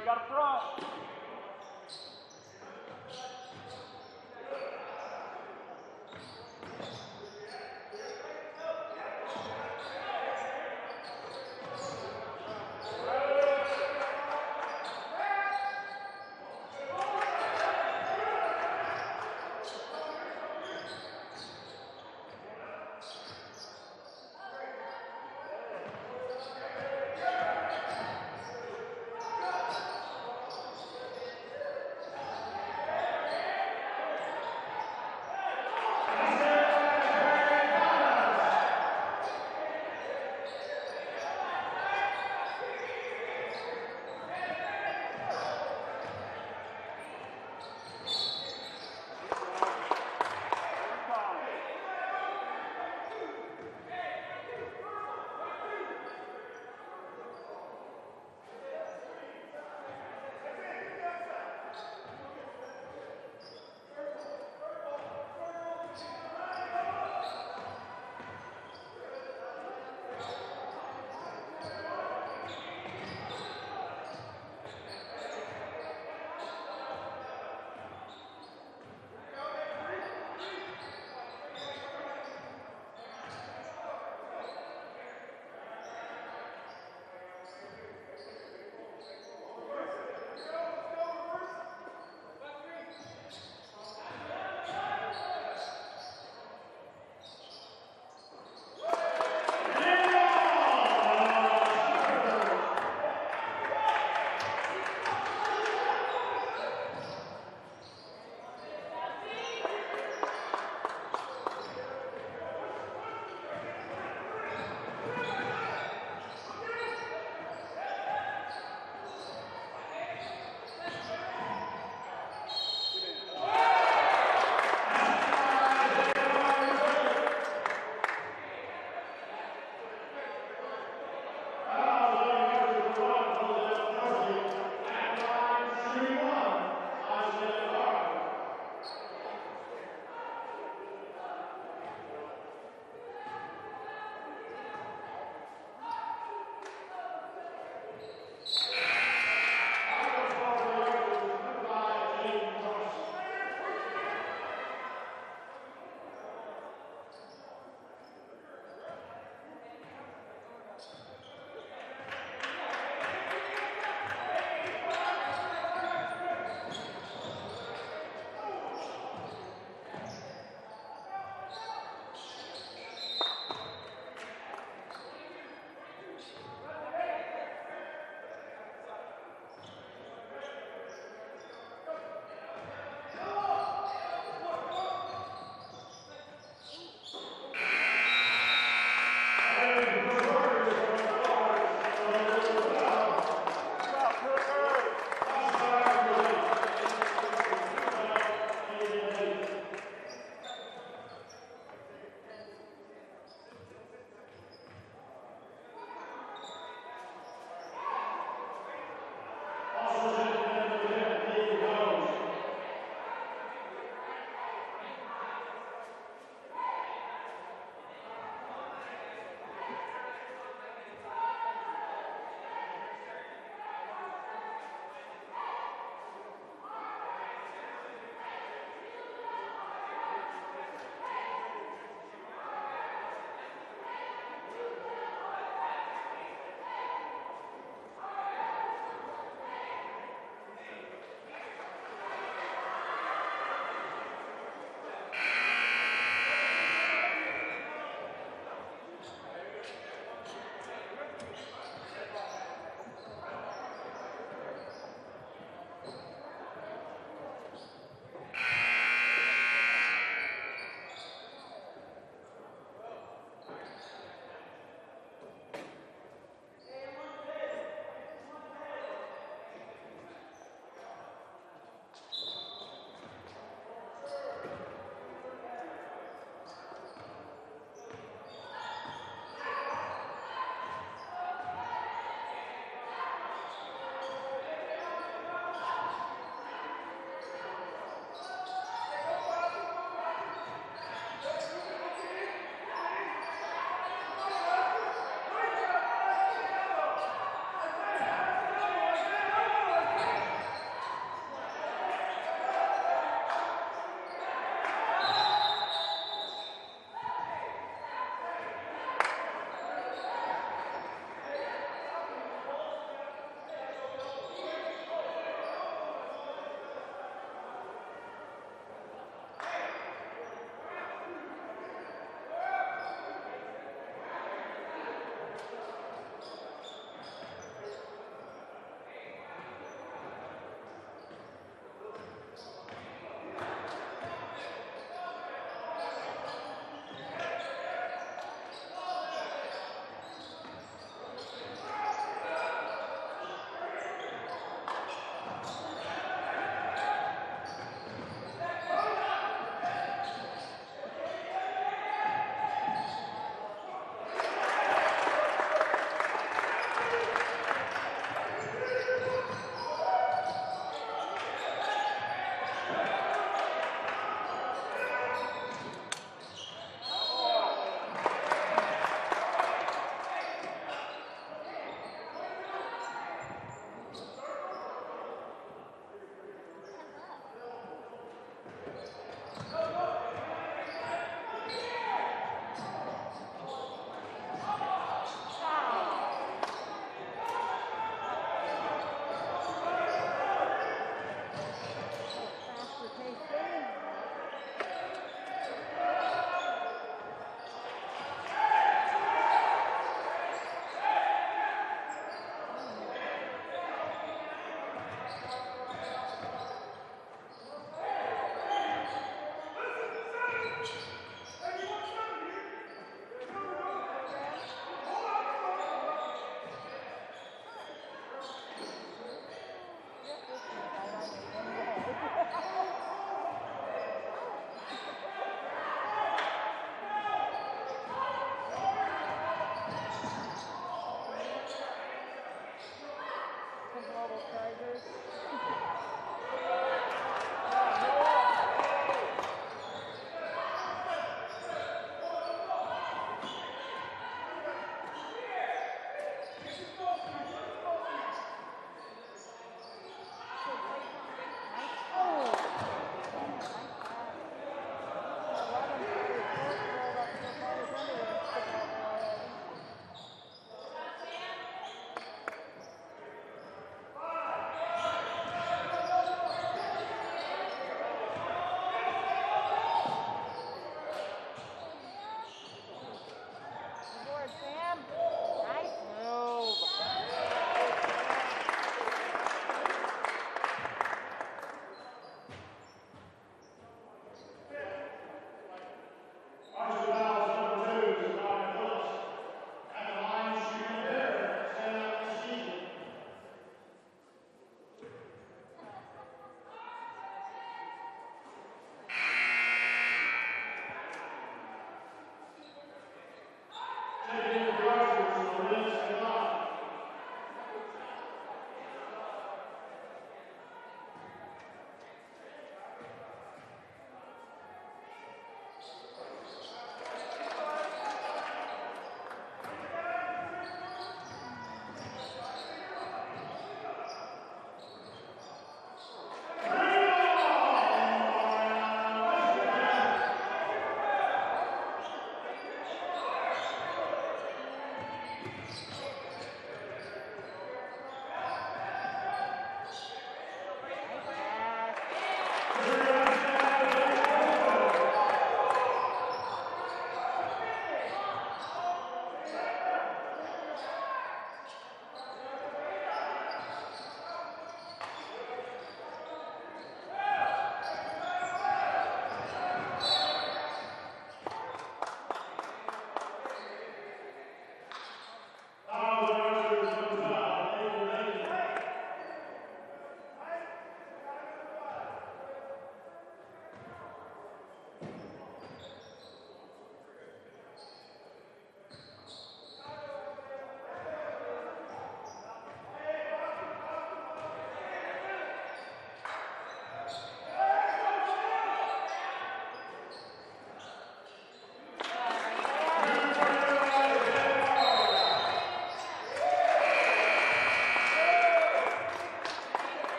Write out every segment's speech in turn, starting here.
You got a front.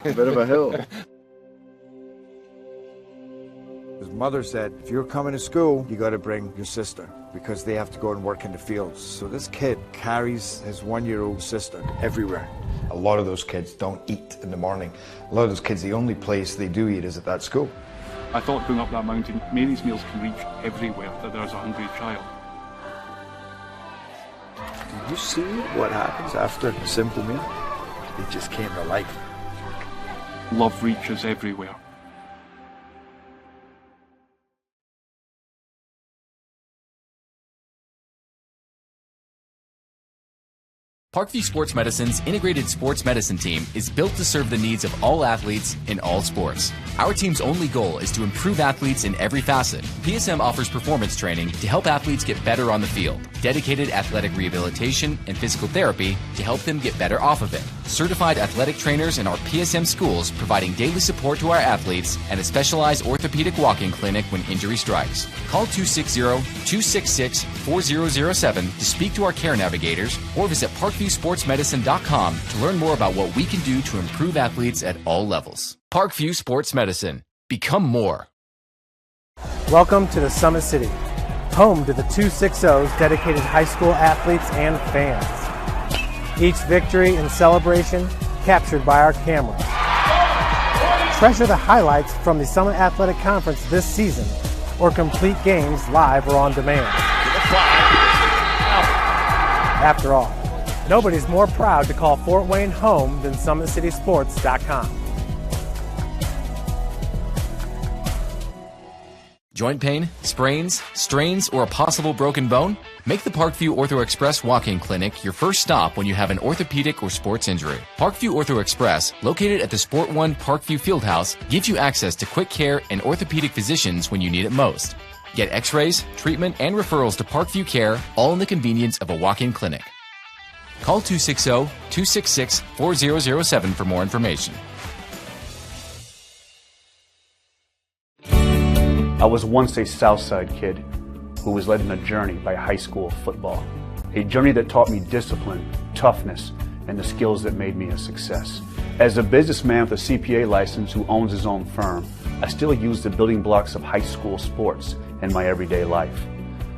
A bit of a hill. His mother said, if you're coming to school, you got to bring your sister because they have to go and work in the fields. So this kid carries his 1-year-old sister everywhere. A lot of those kids don't eat in the morning. A lot of those kids, the only place they do eat is at that school. I thought going up that mountain, Mary's meals can reach everywhere that there's a hungry child. Do you see what happens after a simple meal? It just came to life. Love reaches everywhere. Parkview Sports Medicine's integrated sports medicine team is built to serve the needs of all athletes in all sports. Our team's only goal is to improve athletes in every facet. PSM offers performance training to help athletes get better on the field, dedicated athletic rehabilitation and physical therapy to help them get better off of it, certified athletic trainers in our PSM schools providing daily support to our athletes, and a specialized orthopedic walk-in clinic when injury strikes. Call 260-266-4007 to speak to our care navigators or visit ParkviewSportsMedicine.com to learn more about what we can do to improve athletes at all levels. Parkview Sports Medicine. Become more. Welcome to the Summit City, home to the 260's dedicated high school athletes and fans. Each victory and celebration captured by our cameras. Treasure the highlights from the Summit Athletic Conference this season or complete games live or on demand. After all, nobody's more proud to call Fort Wayne home than SummitCitySports.com. Joint pain, sprains, strains, or a possible broken bone? Make the Parkview Ortho Express walk-in clinic your first stop when you have an orthopedic or sports injury. Parkview Ortho Express, located at the Sport One Parkview Fieldhouse, gives you access to quick care and orthopedic physicians when you need it most. Get x-rays, treatment, and referrals to Parkview Care, all in the convenience of a walk-in clinic. Call 260-266-4007 for more information. I was once a Southside kid who was led on a journey by high school football. A journey that taught me discipline, toughness, and the skills that made me a success. As a businessman with a CPA license who owns his own firm, I still use the building blocks of high school sports in my everyday life.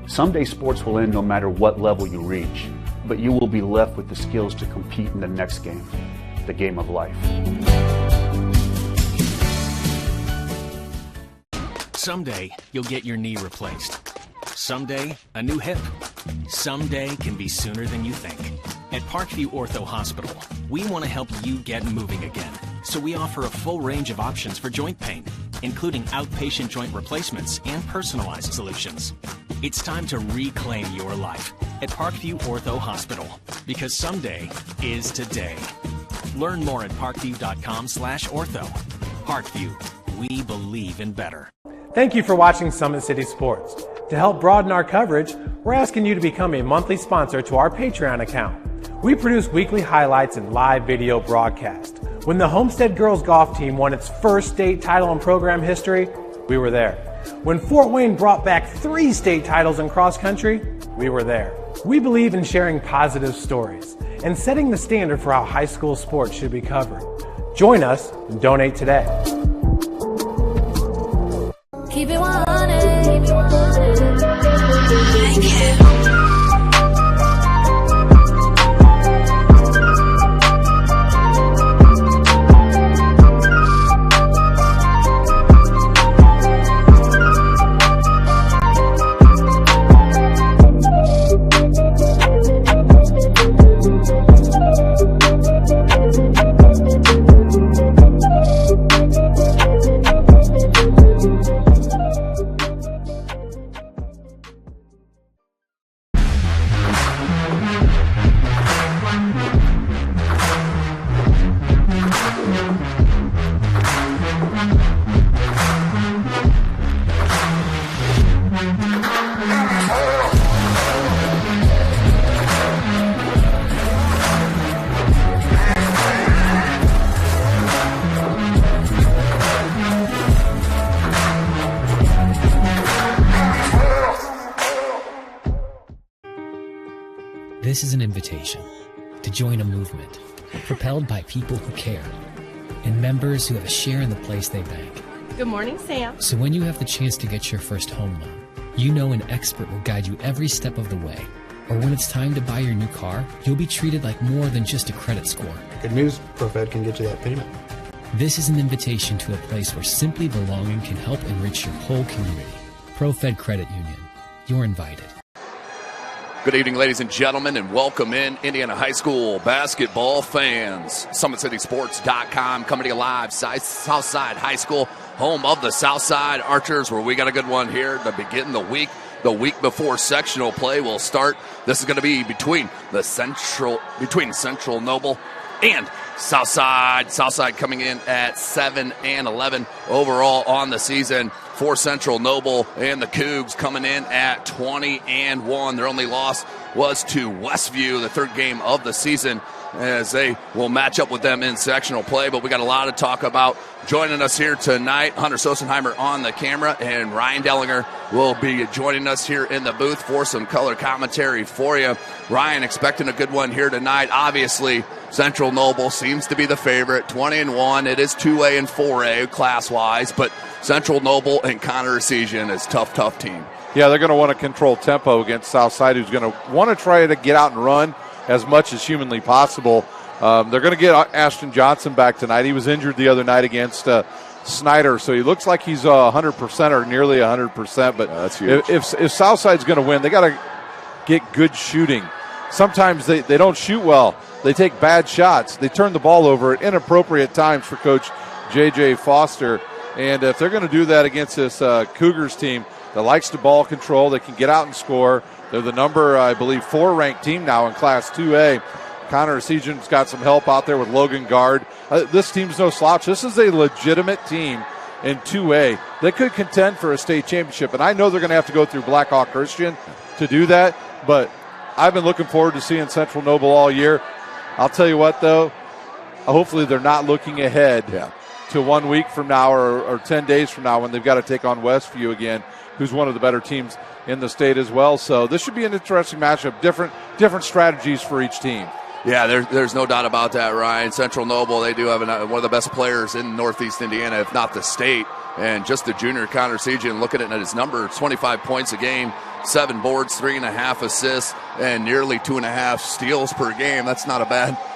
Someday sports will end no matter what level you reach, but you will be left with the skills to compete in the next game, the game of life. Someday, you'll get your knee replaced. Someday, a new hip. Someday can be sooner than you think. At Parkview Ortho Hospital, we want to help you get moving again. So we offer a full range of options for joint pain, including outpatient joint replacements and personalized solutions. It's time to reclaim your life at Parkview Ortho Hospital, because someday is today. Learn more at parkview.com/ortho. Parkview, we believe in better. Thank you for watching Summit City Sports. To help broaden our coverage, we're asking you to become a monthly sponsor to our Patreon account. We produce weekly highlights and live video broadcast. When the Homestead girls golf team won its first state title in program history, we were there. When Fort Wayne brought back 3 state titles in cross country, we were there. We believe in sharing positive stories and setting the standard for how high school sports should be covered. Join us and donate today. Keep it 100. Keep it 100. Thank you. This is an invitation to join a movement propelled by people who care. and members who have a share in the place they bank. Good morning, Sam. So when you have the chance to get your first home loan, you know an expert will guide you every step of the way. Or when it's time to buy your new car, you'll be treated like more than just a credit score. Good news, ProFed can get you that payment. This is an invitation to a place where simply belonging can help enrich your whole community. ProFed Credit Union. You're invited. Good evening, ladies and gentlemen, and welcome in Indiana High School basketball fans. SummitCitySports.com coming to you live, Southside High School, home of the Southside Archers, where we got a good one here to begin the week. The week before sectional play will start. This is going to be between Central Noble and Southside. Southside coming in at 7-11 overall on the season. For Central Noble, and the Cougs coming in at 20-1. Their only loss was to Westview, the third game of the season, as they will match up with them in sectional play. But we got a lot to talk about. Joining us here tonight, Hunter Sosenheimer on the camera, and Ryan Dellinger will be joining us here in the booth for some color commentary for you. Ryan, expecting a good one here tonight. Obviously, Central Noble seems to be the favorite, 20-1. It is 2A and 4A class-wise, but Central Noble and Connor Arcesian is tough team. Yeah, they're going to want to control tempo against Southside, who's going to want to try to get out and run as much as humanly possible. They're going to get Ashton Johnson back tonight. He was injured the other night against Snyder, so he looks like he's 100% or nearly 100%. But that's huge. If Southside's going to win, they got to get good shooting. Sometimes they don't shoot well. They take bad shots. They turn the ball over at inappropriate times for Coach J.J. Foster. And if they're going to do that against this Cougars team that likes to ball control, they can get out and score. They're the number, I believe, 4 ranked team now in Class 2A. Connor Arcesian's got some help out there with Logan Guard. This team's no slouch. This is a legitimate team in 2A. They could contend for a state championship, and I know they're going to have to go through Blackhawk Christian to do that, but I've been looking forward to seeing Central Noble all year. I'll tell you what, though, hopefully they're not looking ahead to 1 week from now or 10 days from now when they've got to take on Westview again, who's one of the better teams in the state as well. So this should be an interesting matchup, different strategies for each team. Yeah, there's no doubt about that, Ryan. Central Noble, they do have one of the best players in Northeast Indiana, if not the state. And just the junior Connor Arcesian, looking at his number, 25 points a game, 7 boards, 3.5 assists, and nearly 2.5 steals per game. That's not a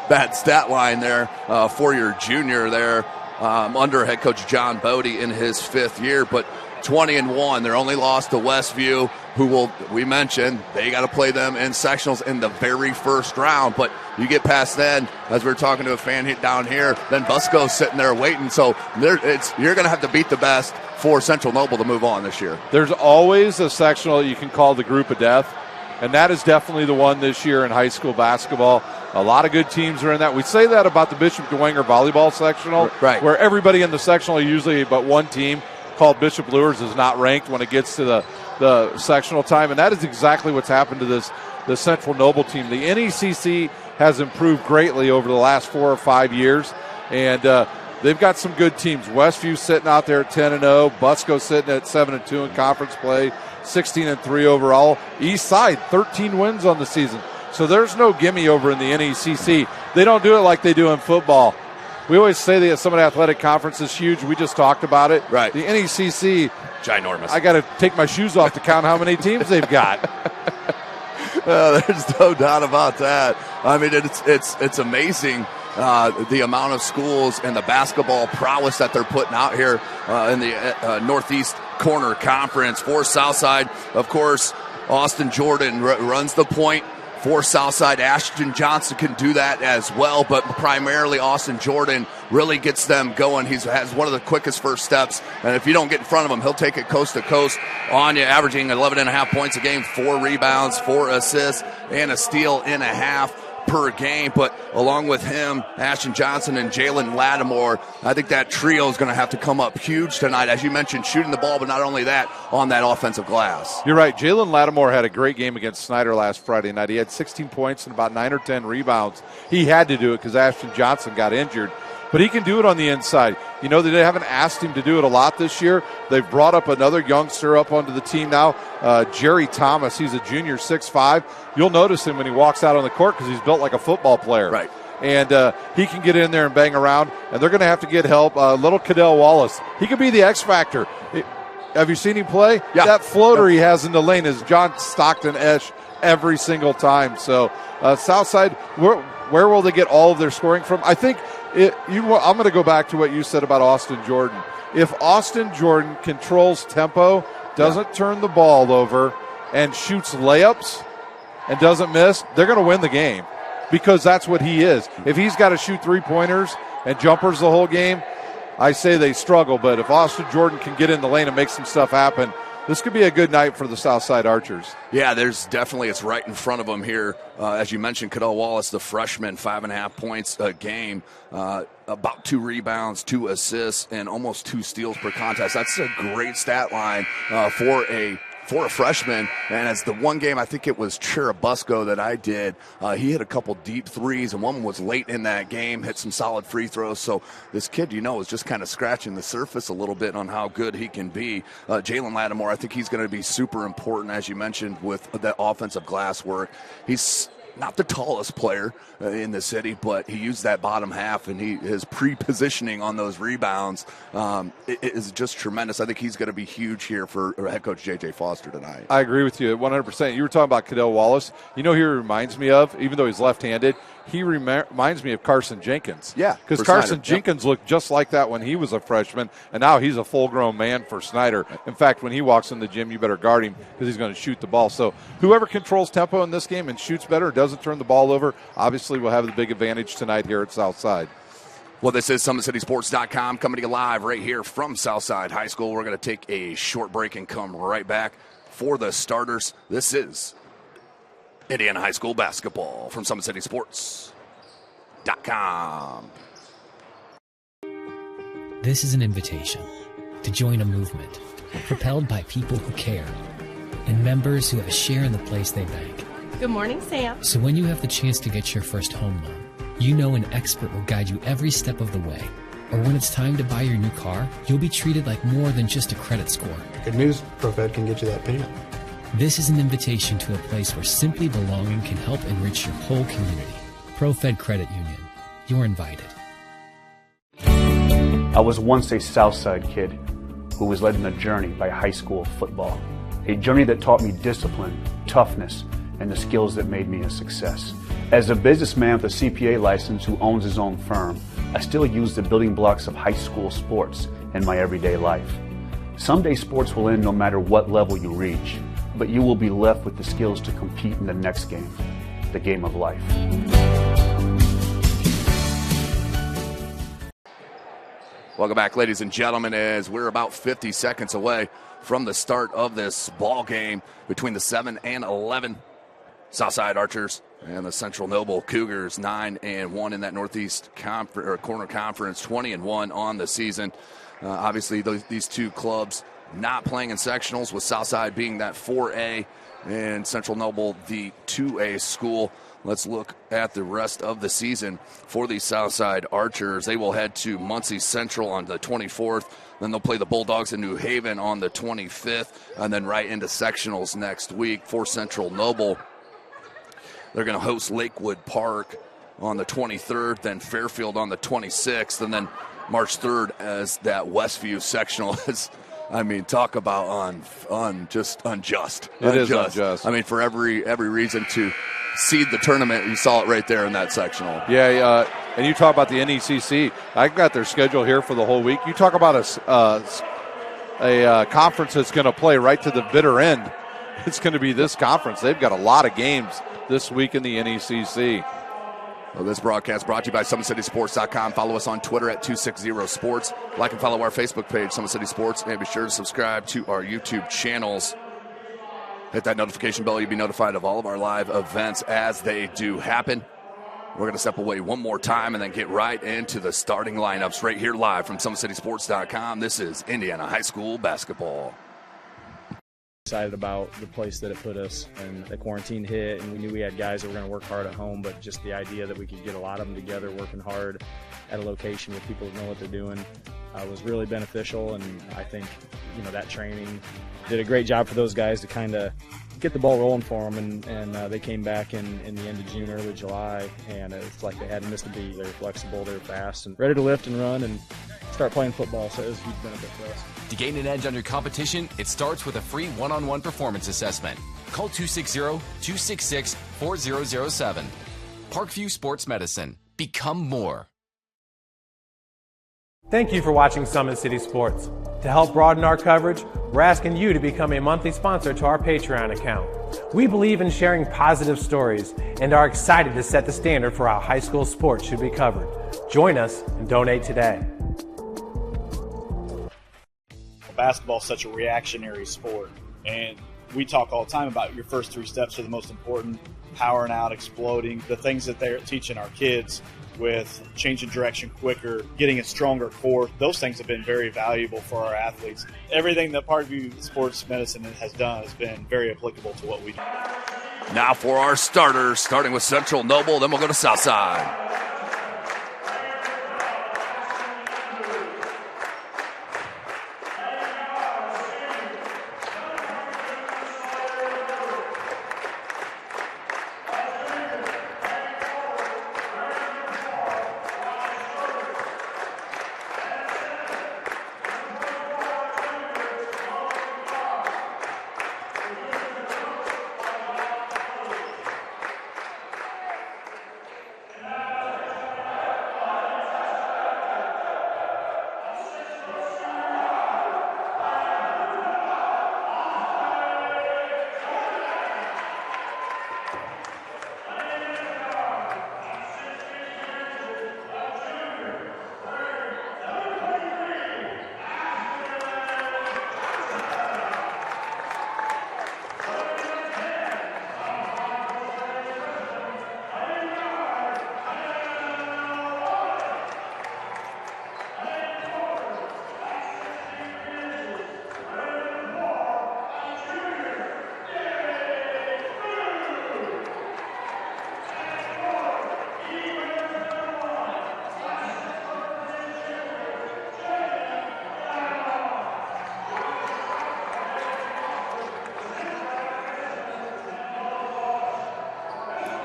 bad stat line there for your junior there. Under head coach John Bodie in his 5th year, but 20-1. Their only loss to Westview, we mentioned, they got to play them in sectionals in the very first round. But you get past then, as we were talking to a fan down here, then Busco's sitting there waiting. So you're going to have to beat the best for Central Noble to move on this year. There's always a sectional you can call the group of death, and that is definitely the one this year in high school basketball. A lot of good teams are in that. We say that about the Bishop Dwenger volleyball sectional, right, where everybody in the sectional, usually but one team called Bishop Lures, is not ranked when it gets to the sectional time, and that is exactly what's happened to the Central Noble team. The NECC has improved greatly over the last 4 or 5 years, and they've got some good teams. Westview sitting out there at 10-0, Busco sitting at 7-2 in conference play, 16-3 overall. East Side, 13 wins on the season. So there's no gimme over in the NECC. They don't do it like they do in football. We always say that some of the athletic conference is huge. We just talked about it. Right. The NECC, ginormous. I got to take my shoes off to count how many teams they've got. There's no doubt about that. I mean, it's amazing the amount of schools and the basketball prowess that they're putting out here in the Northeast Corner Conference. For Southside, of course, Austin Jordan runs the point. For Southside, Ashton Johnson can do that as well, but primarily Austin Jordan really gets them going. He has one of the quickest first steps, and if you don't get in front of him, he'll take it coast to coast on you, averaging 11.5 points a game, 4 rebounds, 4 assists, and a steal and a half per game. But along with him, Ashton Johnson and Jalen Lattimore, I think that trio is going to have to come up huge tonight, as you mentioned, shooting the ball, but not only that, on that offensive glass. You're right. Jalen Lattimore had a great game against Snyder last Friday night. He had 16 points and about 9 or 10 rebounds. He had to do it because Ashton Johnson got injured. But he can do it on the inside. You know, they haven't asked him to do it a lot this year. They've brought up another youngster up onto the team now, Jerry Thomas. He's a junior, 6'5". You'll notice him when he walks out on the court because he's built like a football player. Right. and he can get in there and bang around, and they're going to have to get help. Little Cadell Wallace, he could be the X factor. Have you seen him play? Yeah. That floater he has in the lane is John Stockton-esque every single time. So Southside, where will they get all of their scoring from? I think I'm going to go back to what you said about Austin Jordan. If Austin Jordan controls tempo, doesn't turn the ball over, and shoots layups and doesn't miss, they're going to win the game because that's what he is. If he's got to shoot three-pointers and jumpers the whole game, I say they struggle. But if Austin Jordan can get in the lane and make some stuff happen, this could be a good night for the Southside Archers. Yeah, there's definitely, it's right in front of them here. As you mentioned, Cadell Wallace, the freshman, 5.5 points a game, about 2 rebounds, 2 assists, and almost 2 steals per contest. That's a great stat line for a freshman. And as the one game, I think it was Churubusco that I did, he hit a couple deep threes, and one was late in that game, hit some solid free throws. So this kid, is just kind of scratching the surface a little bit on how good he can be. Jalen Lattimore, I think he's going to be super important, as you mentioned, with the offensive glass work. He's not the tallest player in the city, but he used that bottom half, and his pre-positioning on those rebounds is just tremendous. I think he's going to be huge here for head coach J.J. Foster tonight. I agree with you 100%. You were talking about Cadell Wallace. Who he reminds me of, even though he's left-handed, he reminds me of Carson Jenkins. Yeah. Because Carson Jenkins looked just like that when he was a freshman, and now he's a full-grown man for Snyder. In fact, when he walks in the gym, you better guard him because he's going to shoot the ball. So whoever controls tempo in this game and shoots better, doesn't turn the ball over, obviously will have the big advantage tonight here at Southside. Well, this is SummitCitySports.com coming to you live right here from Southside High School. We're going to take a short break and come right back for the starters. This is Indiana High School basketball from SummitCitySports.com. This is an invitation to join a movement propelled by people who care and members who have a share in the place they bank. Good morning, Sam. So when you have the chance to get your first home loan, an expert will guide you every step of the way. Or when it's time to buy your new car, you'll be treated like more than just a credit score. Good news, ProFed can get you that payment. This is an invitation to a place where simply belonging can help enrich your whole community. ProFed Credit Union. You're invited. I was once a Southside kid who was led on a journey by high school football. A journey that taught me discipline, toughness, and the skills that made me a success. As a businessman with a CPA license who owns his own firm, I still use the building blocks of high school sports in my everyday life. Someday sports will end no matter what level you reach, but you will be left with the skills to compete in the next game, the game of life. Welcome back, ladies and gentlemen, as we're about 50 seconds away from the start of this ball game between the 7 and 11 Southside Archers and the Central Noble Cougars. 9-1 in that Northeast Corner Conference, 20-1 on the season. Obviously, these two clubs not playing in sectionals, with Southside being that 4A and Central Noble the 2A school. Let's look at the rest of the season for the Southside Archers. They will head to Muncie Central on the 24th. Then they'll play the Bulldogs in New Haven on the 25th, and then right into sectionals next week for Central Noble. They're going to host Lakewood Park on the 23rd, then Fairfield on the 26th, and then March 3rd as that Westview sectional is. Talk about just unjust. It is unjust. For every reason to seed the tournament, you saw it right there in that sectional. Yeah, and you talk about the NECC. I've got their schedule here for the whole week. You talk about a conference that's going to play right to the bitter end. It's going to be this conference. They've got a lot of games this week in the NECC. Well, this broadcast brought to you by SummitCitySports.com. Follow us on Twitter at 260sports. Like and follow our Facebook page, Summit City Sports, and be sure to subscribe to our YouTube channels. Hit that notification bell. You'll be notified of all of our live events as they do happen. We're going to step away one more time and then get right into the starting lineups right here live from SummitCitySports.com. This is Indiana High School basketball. Excited about the place that it put us, and the quarantine hit, and we knew we had guys that were going to work hard at home, but just the idea that we could get a lot of them together working hard at a location with people that know what they're doing was really beneficial. And I think, that training did a great job for those guys to kind of get the ball rolling for them. And they came back in the end of June, early July, and it's like they hadn't missed a beat. They were flexible, they were fast, and ready to lift and run and start playing football. So it was a huge benefit for us. To gain an edge on your competition, it starts with a free one-on-one performance assessment. Call 260-266-4007. Parkview Sports Medicine. Become more. Thank you for watching Summit City Sports. To help broaden our coverage, we're asking you to become a monthly sponsor to our Patreon account. We believe in sharing positive stories and are excited to set the standard for how high school sports should be covered. Join us and donate today. Basketball is such a reactionary sport, and we talk all the time about your first 3 steps are the most important: powering out, exploding, the things that they're teaching our kids with changing direction quicker, getting a stronger core. Those things have been very valuable for our athletes. Everything that Parkview Sports Medicine has done has been very applicable to what we do. Now for our starters, starting with Central Noble, then we'll go to Southside.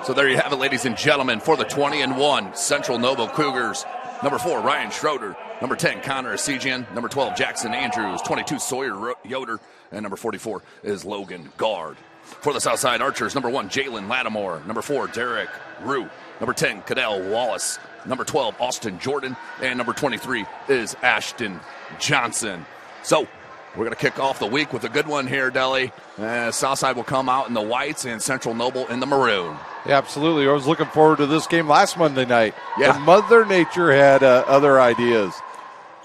So there you have it, ladies and gentlemen, for the 20-1 Central Noble Cougars. Number 4, Ryan Schroeder. Number 10, Connor Asigian. Number 12, Jackson Andrews. 22, Sawyer Yoder. And number 44 is Logan Guard. For the Southside Archers, number 1, Jalen Lattimore. Number 4, Derek Rue. Number 10, Cadell Wallace. Number 12, Austin Jordan. And number 23 is Ashton Johnson. So we're going to kick off the week with a good one here, Deli. Southside will come out in the whites and Central Noble in the maroon. Yeah, absolutely. I was looking forward to this game last Monday night. Yeah. But Mother Nature had other ideas.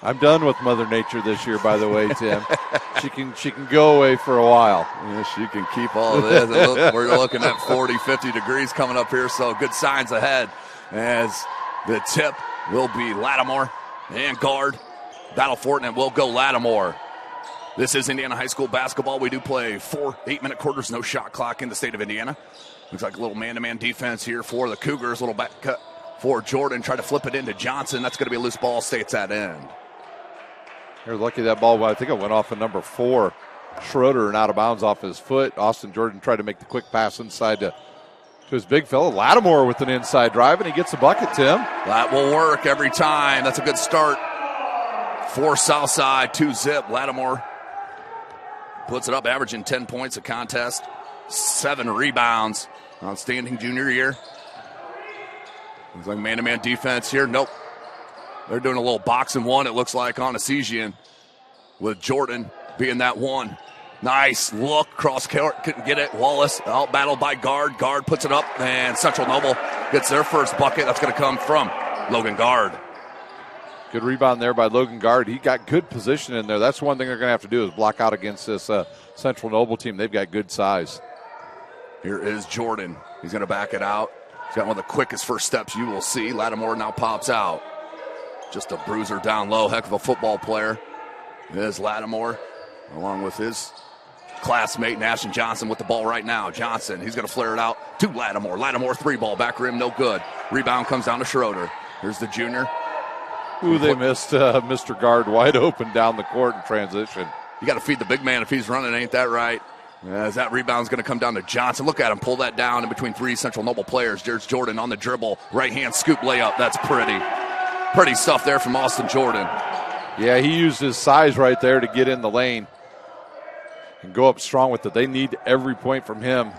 I'm done with Mother Nature this year, by the way, Tim. She can go away for a while. Yeah, she can keep all of this. We're looking at 40, 50 degrees coming up here, so good signs ahead as the tip will be Lattimore and Guard. Battle for it, and we'll go Lattimore. This is Indiana High School basketball. We do play 4 8-minute quarters, no shot clock in the state of Indiana. Looks like a little man-to-man defense here for the Cougars. A little back cut for Jordan. Try to flip it into Johnson. That's going to be a loose ball. Stays at end. They're lucky that ball, I think it went off of number 4, Schroeder, and out of bounds off his foot. Austin Jordan tried to make the quick pass inside to his big fella. Lattimore with an inside drive, and he gets a bucket, Tim. That will work every time. That's a good start for Southside. 2-zip. Lattimore puts it up, averaging 10 points a contest, 7 rebounds. Outstanding junior year. Looks like man-to-man defense here. Nope. They're doing a little boxing one, it looks like, on Asigian, with Jordan being that one. Nice look. Cross court, couldn't get it. Wallace out battled by Guard. Guard puts it up, and Central Noble gets their first bucket. That's going to come from Logan Guard. Good rebound there by Logan Guard. He got good position in there. That's one thing they're going to have to do is block out against this Central Noble team. They've got good size. Here is Jordan. He's going to back it out. He's got one of the quickest first steps you will see. Lattimore now pops out. Just a bruiser down low. Heck of a football player. There's Lattimore, along with his classmate, Ashton Johnson, with the ball right now. Johnson, he's going to flare it out to Lattimore. Lattimore 3-ball, back rim, no good. Rebound comes down to Schroeder. Here's the junior. Ooh, they missed Mr. Guard wide open down the court in transition. You got to feed the big man if he's running, ain't that right? As that rebound's going to come down to Johnson. Look at him pull that down in between three Central Noble players. There's Jordan on the dribble. Right-hand scoop layup. That's pretty. Pretty stuff there from Austin Jordan. Yeah, he used his size right there to get in the lane and go up strong with it. They need every point from him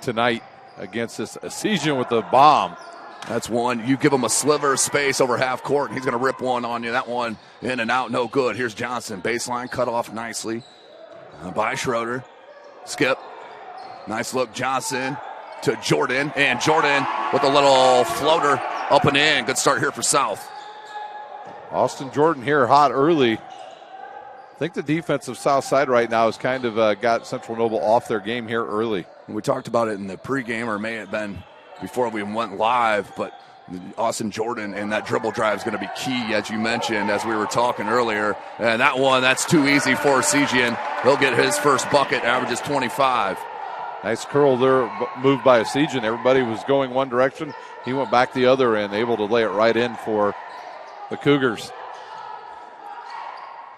tonight against this Asian with the bomb. That's one. You give him a sliver of space over half court, and he's going to rip one on you. That one in and out, no good. Here's Johnson. Baseline cut off nicely by Schroeder. Skip. Nice look, Johnson to Jordan. And Jordan with a little floater up and in. Good start here for South. Austin Jordan here hot early. I think the defense of Southside right now has kind of got Central Noble off their game here early. We talked about it in the pregame, or may have been before we went live, but Austin Jordan and that dribble drive is going to be key, as you mentioned, as we were talking earlier. And that one, that's too easy for Asigian. He'll get his first bucket, averages 25. Nice curl there, moved by Asigian. Everybody was going one direction. He went back the other and able to lay it right in for the Cougars.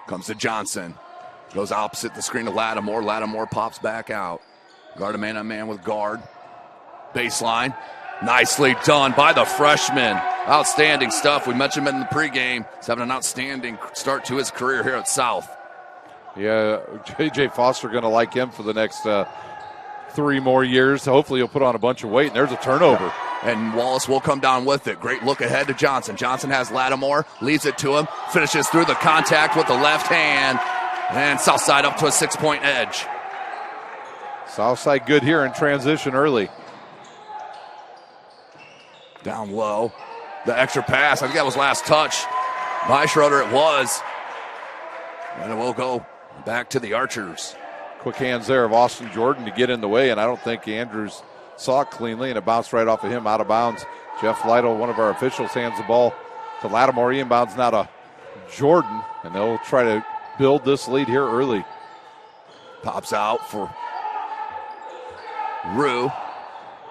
Comes to Johnson. Goes opposite the screen to Lattimore. Lattimore pops back out. Guard a man-on-man with Guard. Baseline. Nicely done by the freshman. Outstanding stuff. We mentioned him in the pregame. He's having an outstanding start to his career here at South. Yeah, J.J. Foster going to like him for the next 3 more years. Hopefully he'll put on a bunch of weight, and there's a turnover. And Wallace will come down with it. Great look ahead to Johnson. Johnson has Lattimore, leaves it to him, finishes through the contact with the left hand, and Southside up to a 6-point edge. Southside good here in transition early. Down low. The extra pass, I think that was last touch by Schroeder. It was. And it will go back to the Archers. Quick hands there of Austin Jordan to get in the way, and I don't think Andrews saw it cleanly, and it bounced right off of him out of bounds. Jeff Lytle, one of our officials, hands the ball to Lattimore. He inbounds now to Jordan, and they'll try to build this lead here early. Pops out for Rue.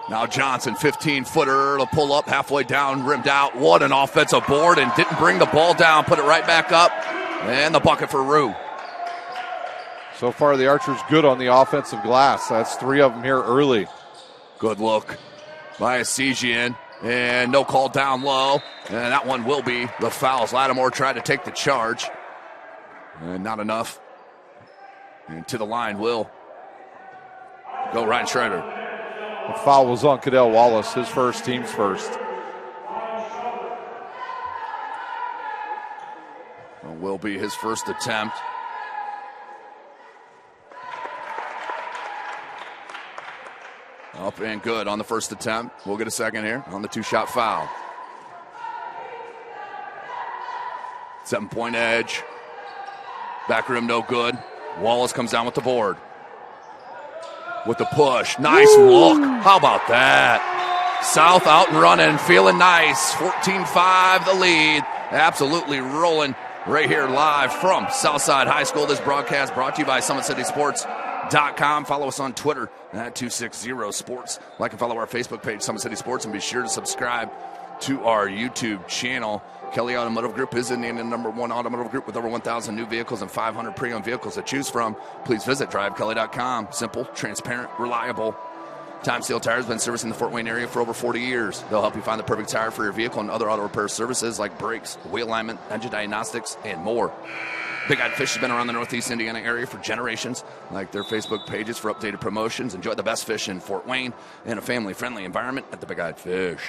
Now Johnson, 15-footer to pull up, halfway down, rimmed out. What an offensive board, and didn't bring the ball down, put it right back up, and the bucket for Rue. So far, the Archers good on the offensive glass. That's 3 of them here early. Good look by Asigian, and no call down low, and that one will be the fouls. Lattimore tried to take the charge, and not enough. And to the line will go Ryan Schroeder. The foul was on Cadell Wallace, his first, team's first. It will be his first attempt. Up and good on the first attempt. We'll get a second here on the 2-shot foul. 7-point edge. Back rim no good. Wallace comes down with the board. With the push. Nice look. How about that? South out and running, feeling nice. 14-5 the lead. Absolutely rolling right here live from Southside High School. This broadcast brought to you by SummitCitySports.com. Follow us on Twitter at 260sports. Like and follow our Facebook page, Summit City Sports, and be sure to subscribe to our YouTube channel. Kelly Automotive Group is in the #1 automotive group with over 1,000 new vehicles and 500 pre-owned vehicles to choose from. Please visit drivekelly.com. Simple, transparent, reliable. Time Steel Tire has been servicing the Fort Wayne area for over 40 years. They'll help you find the perfect tire for your vehicle and other auto repair services like brakes, wheel alignment, engine diagnostics, and more. Big Eyed Fish has been around the Northeast Indiana area for generations. Like their Facebook pages for updated promotions. Enjoy the best fish in Fort Wayne in a family-friendly environment at the Big Eyed Fish.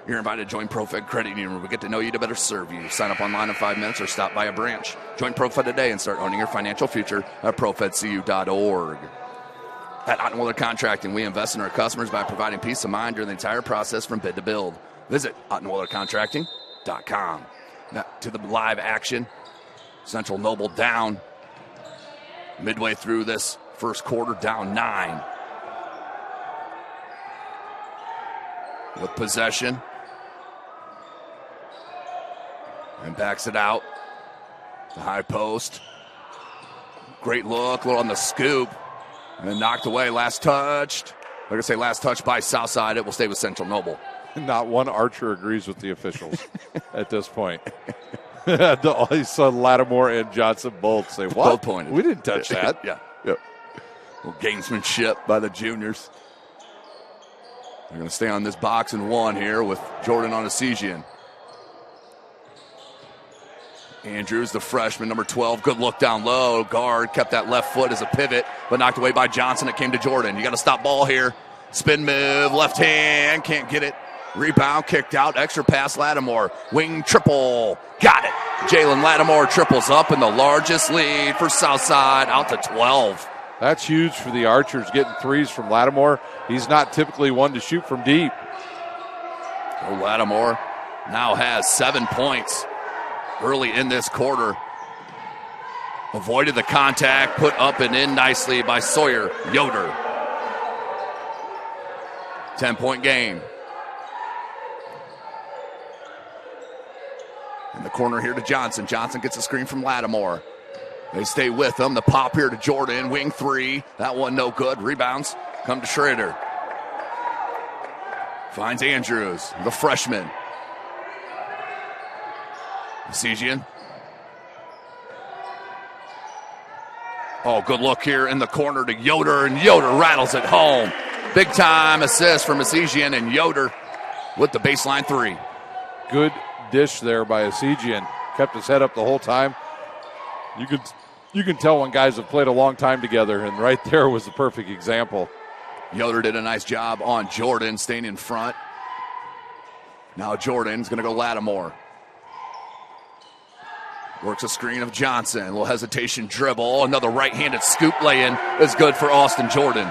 You're invited to join ProFed Credit Union, where we get to know you to better serve you. Sign up online in 5 minutes or stop by a branch. Join ProFed today and start owning your financial future at profedcu.org. At Ottenwiller Contracting, we invest in our customers by providing peace of mind during the entire process from bid to build. Visit OttenwillerContracting.com. Now to the live action. Central Noble down midway through this first quarter, down 9. With possession. And backs it out. The high post. Great look, a little on the scoop. And then knocked away, last touched. Like I say, last touch by Southside. It will stay with Central Noble. Not one Archer agrees with the officials at this point. I saw Lattimore and Johnson both say, what? Both pointed. We didn't touch that. Yeah. Yep. Little gamesmanship by the juniors. They're going to stay on this box and one here with Jordan on Esigian. Andrews, the freshman, number 12. Good look down low. Guard kept that left foot as a pivot, but knocked away by Johnson. It came to Jordan. You got to stop ball here. Spin move, left hand, can't get it. Rebound, kicked out, extra pass, Lattimore. Wing triple, got it. Jalen Lattimore triples up in the largest lead for Southside, out to 12. That's huge for the Archers, getting threes from Lattimore. He's not typically one to shoot from deep. So Lattimore now has 7 points early in this quarter. Avoided the contact, put up and in nicely by Sawyer Yoder. 10-point game. In the corner here to Johnson. Johnson gets a screen from Lattimore. They stay with him. The pop here to Jordan. Wing three. That one no good. Rebounds come to Schrader. Finds Andrews, the freshman. Esigian. Oh, good look here in the corner to Yoder, and Yoder rattles it home. Big time assist from Esigian, and Yoder with the baseline three. Good dish there by Esigian. Kept his head up the whole time. You can tell when guys have played a long time together, and right there was the perfect example. Yoder did a nice job on Jordan, staying in front. Now Jordan's going to go Lattimore. Works a screen of Johnson. A little hesitation dribble. Another right-handed scoop lay-in is good for Austin Jordan.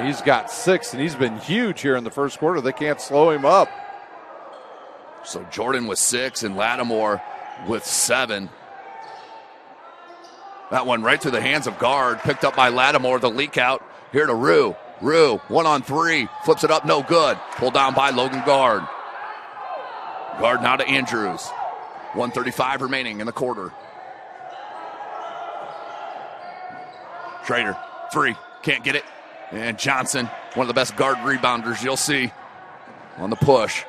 He's got 6, and he's been huge here in the first quarter. They can't slow him up. So Jordan with 6 and Lattimore with 7. That one right through the hands of guard. Picked up by Lattimore. The leak out here to Rue. Rue, 1-on-3. Flips it up, no good. Pulled down by Logan Guard. Guard now to Andrews. 1:35 remaining in the quarter. Schrader, 3. Can't get it. And Johnson, one of the best guard rebounders you'll see on the push.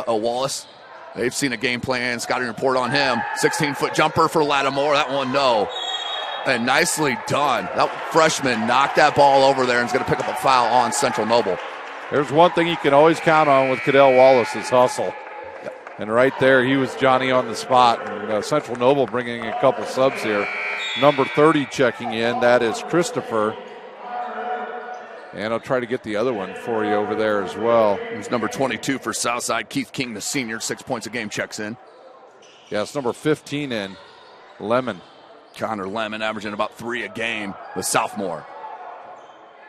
Wallace. They've seen a game plan. Scouting report on him. 16-foot jumper for Lattimore. That one, no. And nicely done. That freshman knocked that ball over there and is going to pick up a foul on Central Noble. There's one thing you can always count on with Cadell Wallace is hustle. Yep. And right there, he was Johnny on the spot. And Central Noble bringing a couple subs here. Number 30 checking in. That is Christopher. And I'll try to get the other one for you over there as well. He's number 22 for Southside. Keith King, the senior, 6 points a game, checks in. Yeah, it's number 15 in. Lemon. Connor Lemon averaging about 3 a game, the sophomore.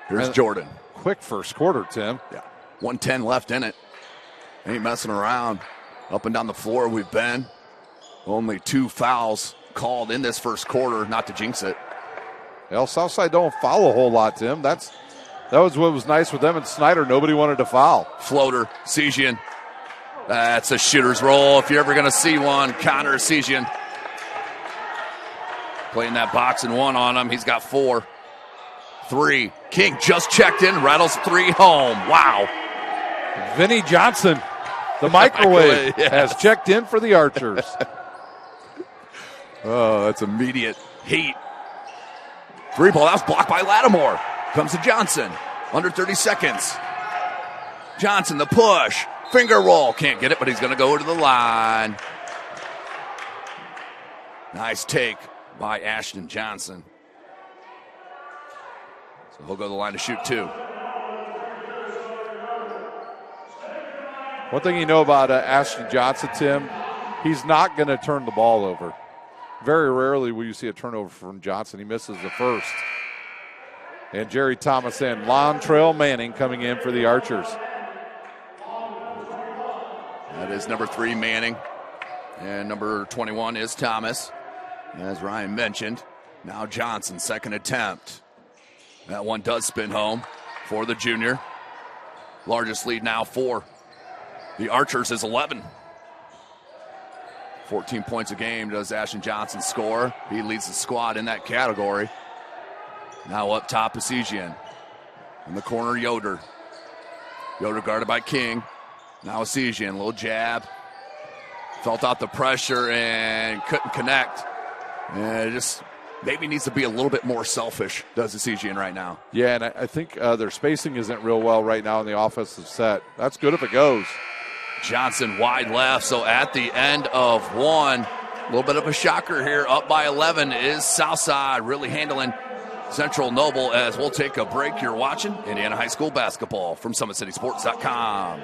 Here's Jordan. Quick first quarter, Tim. Yeah, 1:10 left in it. Ain't messing around. Up and down the floor we've been. Only 2 fouls called in this first quarter, not to jinx it. Well, Southside don't foul a whole lot, Tim. That was what was nice with them and Snyder. Nobody wanted to foul. Floater, Esigian. That's a shooter's roll. If you're ever going to see one, Connor Esigian. Playing that box and one on him. He's got 4. 3. King just checked in. Rattles 3 home. Wow. Vinny Johnson, the microwave, yes, has checked in for the Archers. Oh, that's immediate heat. 3 ball. That was blocked by Lattimore. Comes to Johnson. Under 30 seconds. Johnson, the push. Finger roll. Can't get it, but he's going to go to the line. Nice take by Ashton Johnson. So he'll go to the line to shoot 2. One thing you know about Ashton Johnson, Tim, he's not going to turn the ball over. Very rarely will you see a turnover from Johnson. He misses the first. And Jerry Thomas and Lontrell Manning coming in for the Archers. That is number 3, Manning. And number 21 is Thomas. As Ryan mentioned, now Johnson, second attempt. That one does spin home for the junior. Largest lead now for the Archers is 11. 14 points a game does Ashton Johnson score. He leads the squad in that category. Now up top, Esigian. In the corner, Yoder. Yoder guarded by King. Now Esigian, little jab. Felt out the pressure and couldn't connect. And just maybe needs to be a little bit more selfish, does the Ecesian right now. Yeah, and I think their spacing isn't real well right now in the offensive set. That's good if it goes. Johnson wide left, so at the end of one, a little bit of a shocker here. Up by 11 is Southside, really handling Central Noble. As we'll take a break, you're watching Indiana High School basketball from SummitCitySports.com.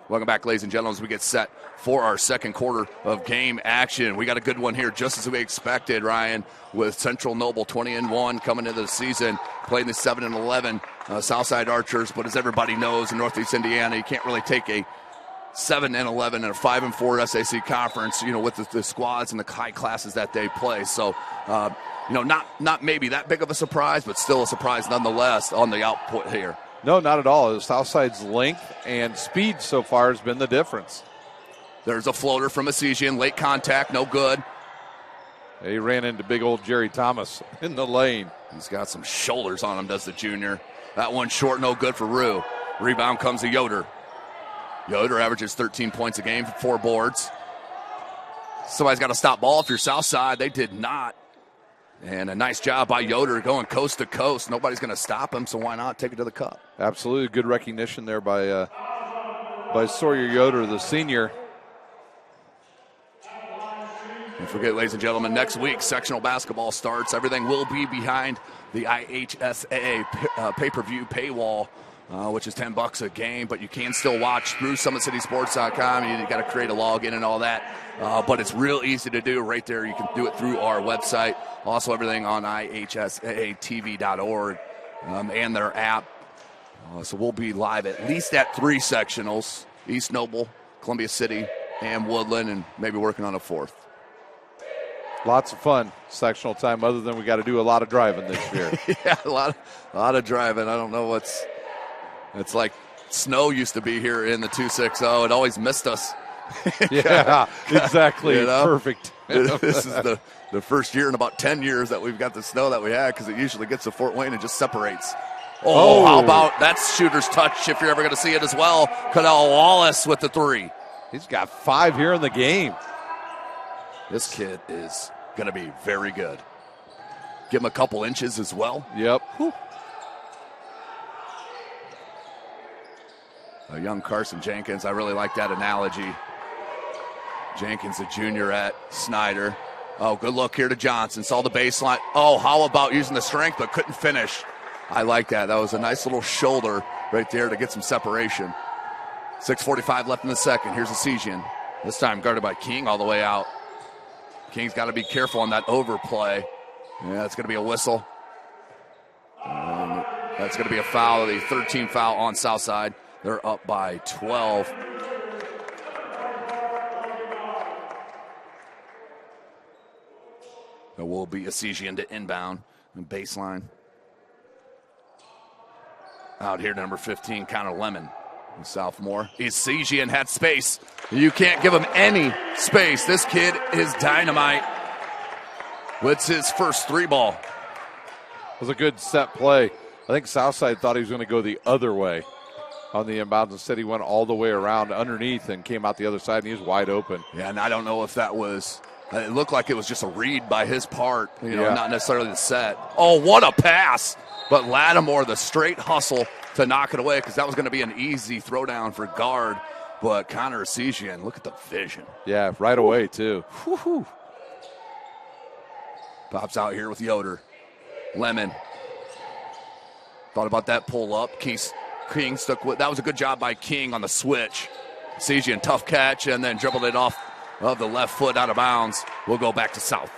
Welcome back, ladies and gentlemen, as we get set for our second quarter of game action. We got a good one here, just as we expected, Ryan, with Central Noble 20-1 coming into the season, playing the 7-11 Southside Archers. But as everybody knows, in Northeast Indiana, you can't really take a 7-11 and a 5-4 SAC conference, with the squads and the high classes that they play. So, not maybe that big of a surprise, but still a surprise nonetheless on the output here. No, not at all. Southside's length and speed so far has been the difference. There's a floater from Ecesian. Late contact, no good. He ran into big old Jerry Thomas in the lane. He's got some shoulders on him, does the junior. That one short, no good for Rue. Rebound comes to Yoder. Yoder averages 13 points a game, 4 boards. Somebody's got to stop ball if you're Southside. They did not. And a nice job by Yoder going coast to coast. Nobody's going to stop him, so why not take it to the cup? Absolutely. Good recognition there by Sawyer Yoder, the senior. Don't forget, ladies and gentlemen, next week, sectional basketball starts. Everything will be behind the IHSAA pay-per-view paywall, which is $10 a game, but you can still watch through SummitCitySports.com. You got to create a login and all that, but it's real easy to do right there. You can do it through our website. Also, everything on IHSAATV.org and their app. So we'll be live at least at 3 sectionals, East Noble, Columbia City, and Woodland, and maybe working on a 4th. Lots of fun sectional time, other than we got to do a lot of driving this year. Yeah, a lot of driving. I don't know it's like snow used to be here in the 260. It always missed us. Yeah, exactly. Perfect. This is the first year in about 10 years that we've got the snow that we had, because it usually gets to Fort Wayne and just separates. Oh, how about that's shooter's touch if you're ever going to see it as well. Cadell Wallace with the 3. He's got 5 here in the game. This kid is going to be very good. Give him a couple inches as well. Yep. Whew. A young Carson Jenkins. I really like that analogy. Jenkins, a junior at Snyder. Oh, good look here to Johnson. Saw the baseline. Oh, how about using the strength but couldn't finish? I like that. That was a nice little shoulder right there to get some separation. 6:45 left in the second. Here's Ecesian. This time guarded by King all the way out. King's got to be careful on that overplay. Yeah, it's going to be a whistle. That's going to be a foul, the 13th foul on Southside. They're up by 12. It will be Ecesian to inbound and baseline. Out here, number 15, Connor Lemon, the sophomore. Ecesian had space. You can't give him any space. This kid is dynamite. With his first 3 ball. It was a good set play. I think Southside thought he was going to go the other way on the inbounds. Instead, he went all the way around underneath and came out the other side, and he was wide open. Yeah, and I don't know if that was – it looked like it was just a read by his part, not necessarily the set. Oh, what a pass. But Lattimore, the straight hustle to knock it away, because that was going to be an easy throwdown for guard. But Connor Esesian, look at the vision. Yeah, right away, too. Woo-hoo. Pops out here with Yoder. Lemon. Thought about that pull up. King stuck with. That was a good job by King on the switch. Esesian, tough catch, and then dribbled it off of the left foot out of bounds. We'll go back to South.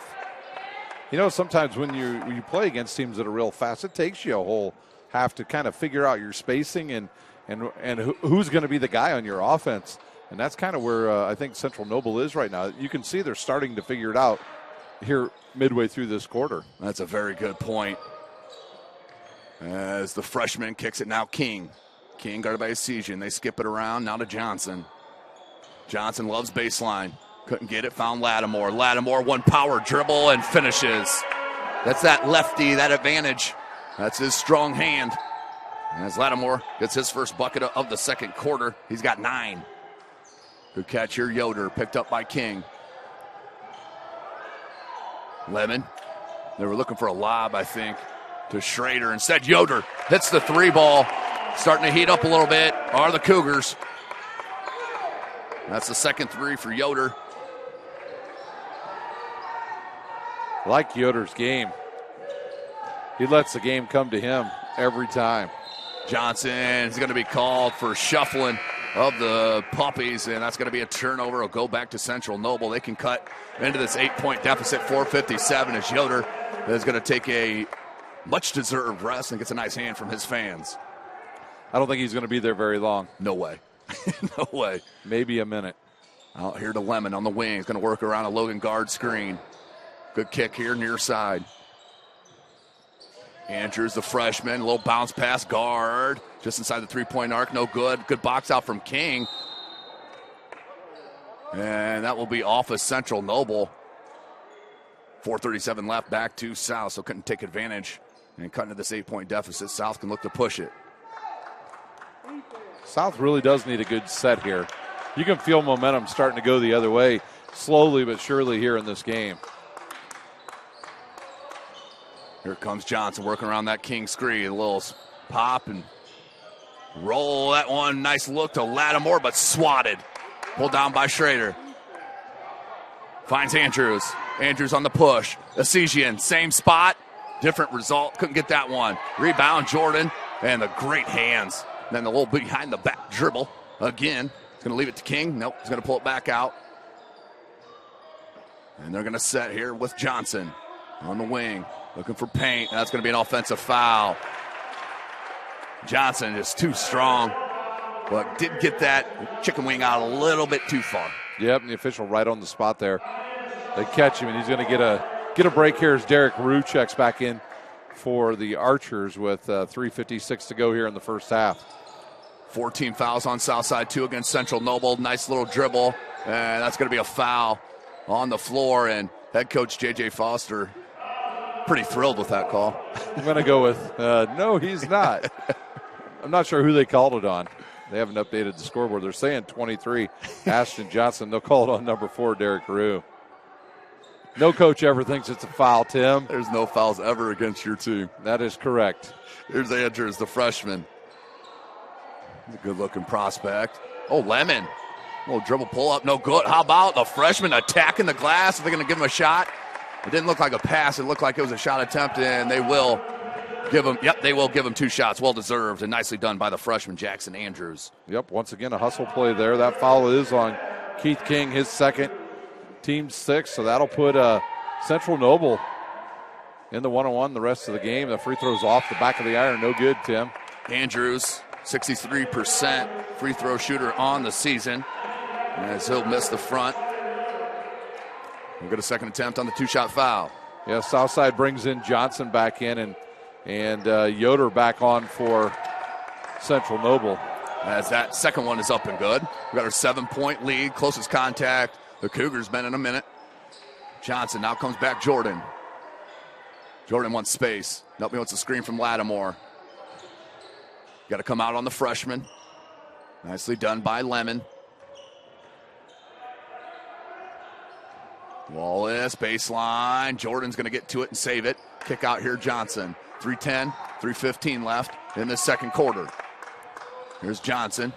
You know, sometimes when you play against teams that are real fast, it takes you a whole half to kind of figure out your spacing and who's going to be the guy on your offense. And that's kind of where I think Central Noble is right now. You can see they're starting to figure it out here midway through this quarter. That's a very good point. As the freshman kicks it now, King. King guarded by Esesian. They skip it around now to Johnson. Johnson loves baseline. Couldn't get it, found Lattimore. Lattimore, one power dribble and finishes. That's that lefty, that advantage. That's his strong hand. As Lattimore gets his first bucket of the second quarter, he's got 9. Good catch here, Yoder, picked up by King. Lemon, they were looking for a lob, I think, to Schrader. Instead, Yoder hits the 3 ball. Starting to heat up a little bit are the Cougars. That's the second 3 for Yoder. I like Yoder's game. He lets the game come to him every time. Johnson is going to be called for shuffling of the Puppies, and that's going to be a turnover. It'll go back to Central Noble. They can cut into this 8-point deficit, 4:57, as Yoder is going to take a much-deserved rest and gets a nice hand from his fans. I don't think he's going to be there very long. No way. No way. Maybe a minute. Out here to Lemon on the wing. He's going to work around a Logan guard screen. Good kick here near side. Andrews, the freshman, a little bounce pass, guard, just inside the 3-point arc, no good. Good box out from King. And that will be off of Central Noble. 4:37 left, back to South, so couldn't take advantage. And cutting to this 8-point deficit, South can look to push it. South really does need a good set here. You can feel momentum starting to go the other way slowly but surely here in this game. Here comes Johnson working around that King screen. A little pop and roll that one. Nice look to Lattimore, but swatted. Pulled down by Schrader. Finds Andrews. Andrews on the push. Esesian, same spot. Different result. Couldn't get that one. Rebound, Jordan. And the great hands. And then the little behind the back dribble. Again. He's going to leave it to King. Nope. He's going to pull it back out. And they're going to set here with Johnson on the wing. Looking for paint. That's going to be an offensive foul. Johnson is too strong. But did get that chicken wing out a little bit too far. Yep, and the official right on the spot there. They catch him, and he's going to get a break here as Derek Rue checks back in for the Archers with 3:56 to go here in the first half. 14 fouls on Southside, 2 against Central Noble. Nice little dribble, and that's going to be a foul on the floor. And head coach J.J. Foster pretty thrilled with that call. I'm going to go with no, he's not. I'm not sure who they called it on. They haven't updated the scoreboard. They're saying 23, Ashton Johnson. They'll call it on number 4, Derek Rue. No coach ever thinks it's a foul, Tim. There's no fouls ever against your team. That is correct. Here's Andrews, the freshman. He's a good-looking prospect. Oh, Lemon. Little dribble pull-up, no good. How about the freshman attacking the glass? Are they going to give him a shot? It didn't look like a pass. It looked like it was a shot attempt, and they will give him, they will give him 2 shots. Well-deserved and nicely done by the freshman, Jackson Andrews. Yep, once again, a hustle play there. That foul is on Keith King, his second, team 6. So that'll put Central Noble in the 1-on-1 the rest of the game. The free throw's off the back of the iron. No good, Tim. Andrews, 63% free throw shooter on the season, as he'll miss the front. We'll get a second attempt on the 2-shot foul. Yeah, Southside brings in Johnson back in, and Yoder back on for Central Noble. As that second one is up and good. We've got our 7-point lead, closest contact the Cougars been in a minute. Johnson now comes back Jordan. Jordan wants space. Nope, he wants a screen from Lattimore. Got to come out on the freshman. Nicely done by Lemon. Wallace, baseline. Jordan's going to get to it and save it. Kick out here, Johnson. 3:10, 3:15 left in the second quarter. Here's Johnson.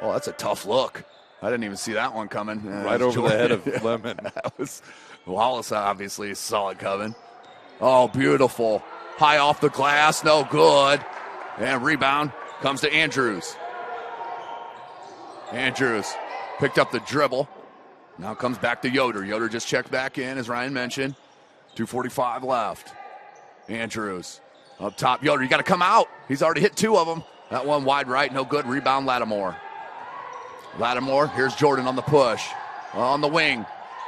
Oh, that's a tough look. I didn't even see that one coming. Right over the head of Lemon. That was Wallace, obviously, saw it coming. Oh, beautiful. High off the glass, no good. And rebound comes to Andrews. Andrews picked up the dribble. Now comes back to Yoder. Yoder just checked back in, as Ryan mentioned. 2:45 left. Andrews up top. Yoder, you got to come out. He's already hit 2 of them. That one wide right, no good. Rebound, Lattimore. Lattimore, here's Jordan on the push. On the wing.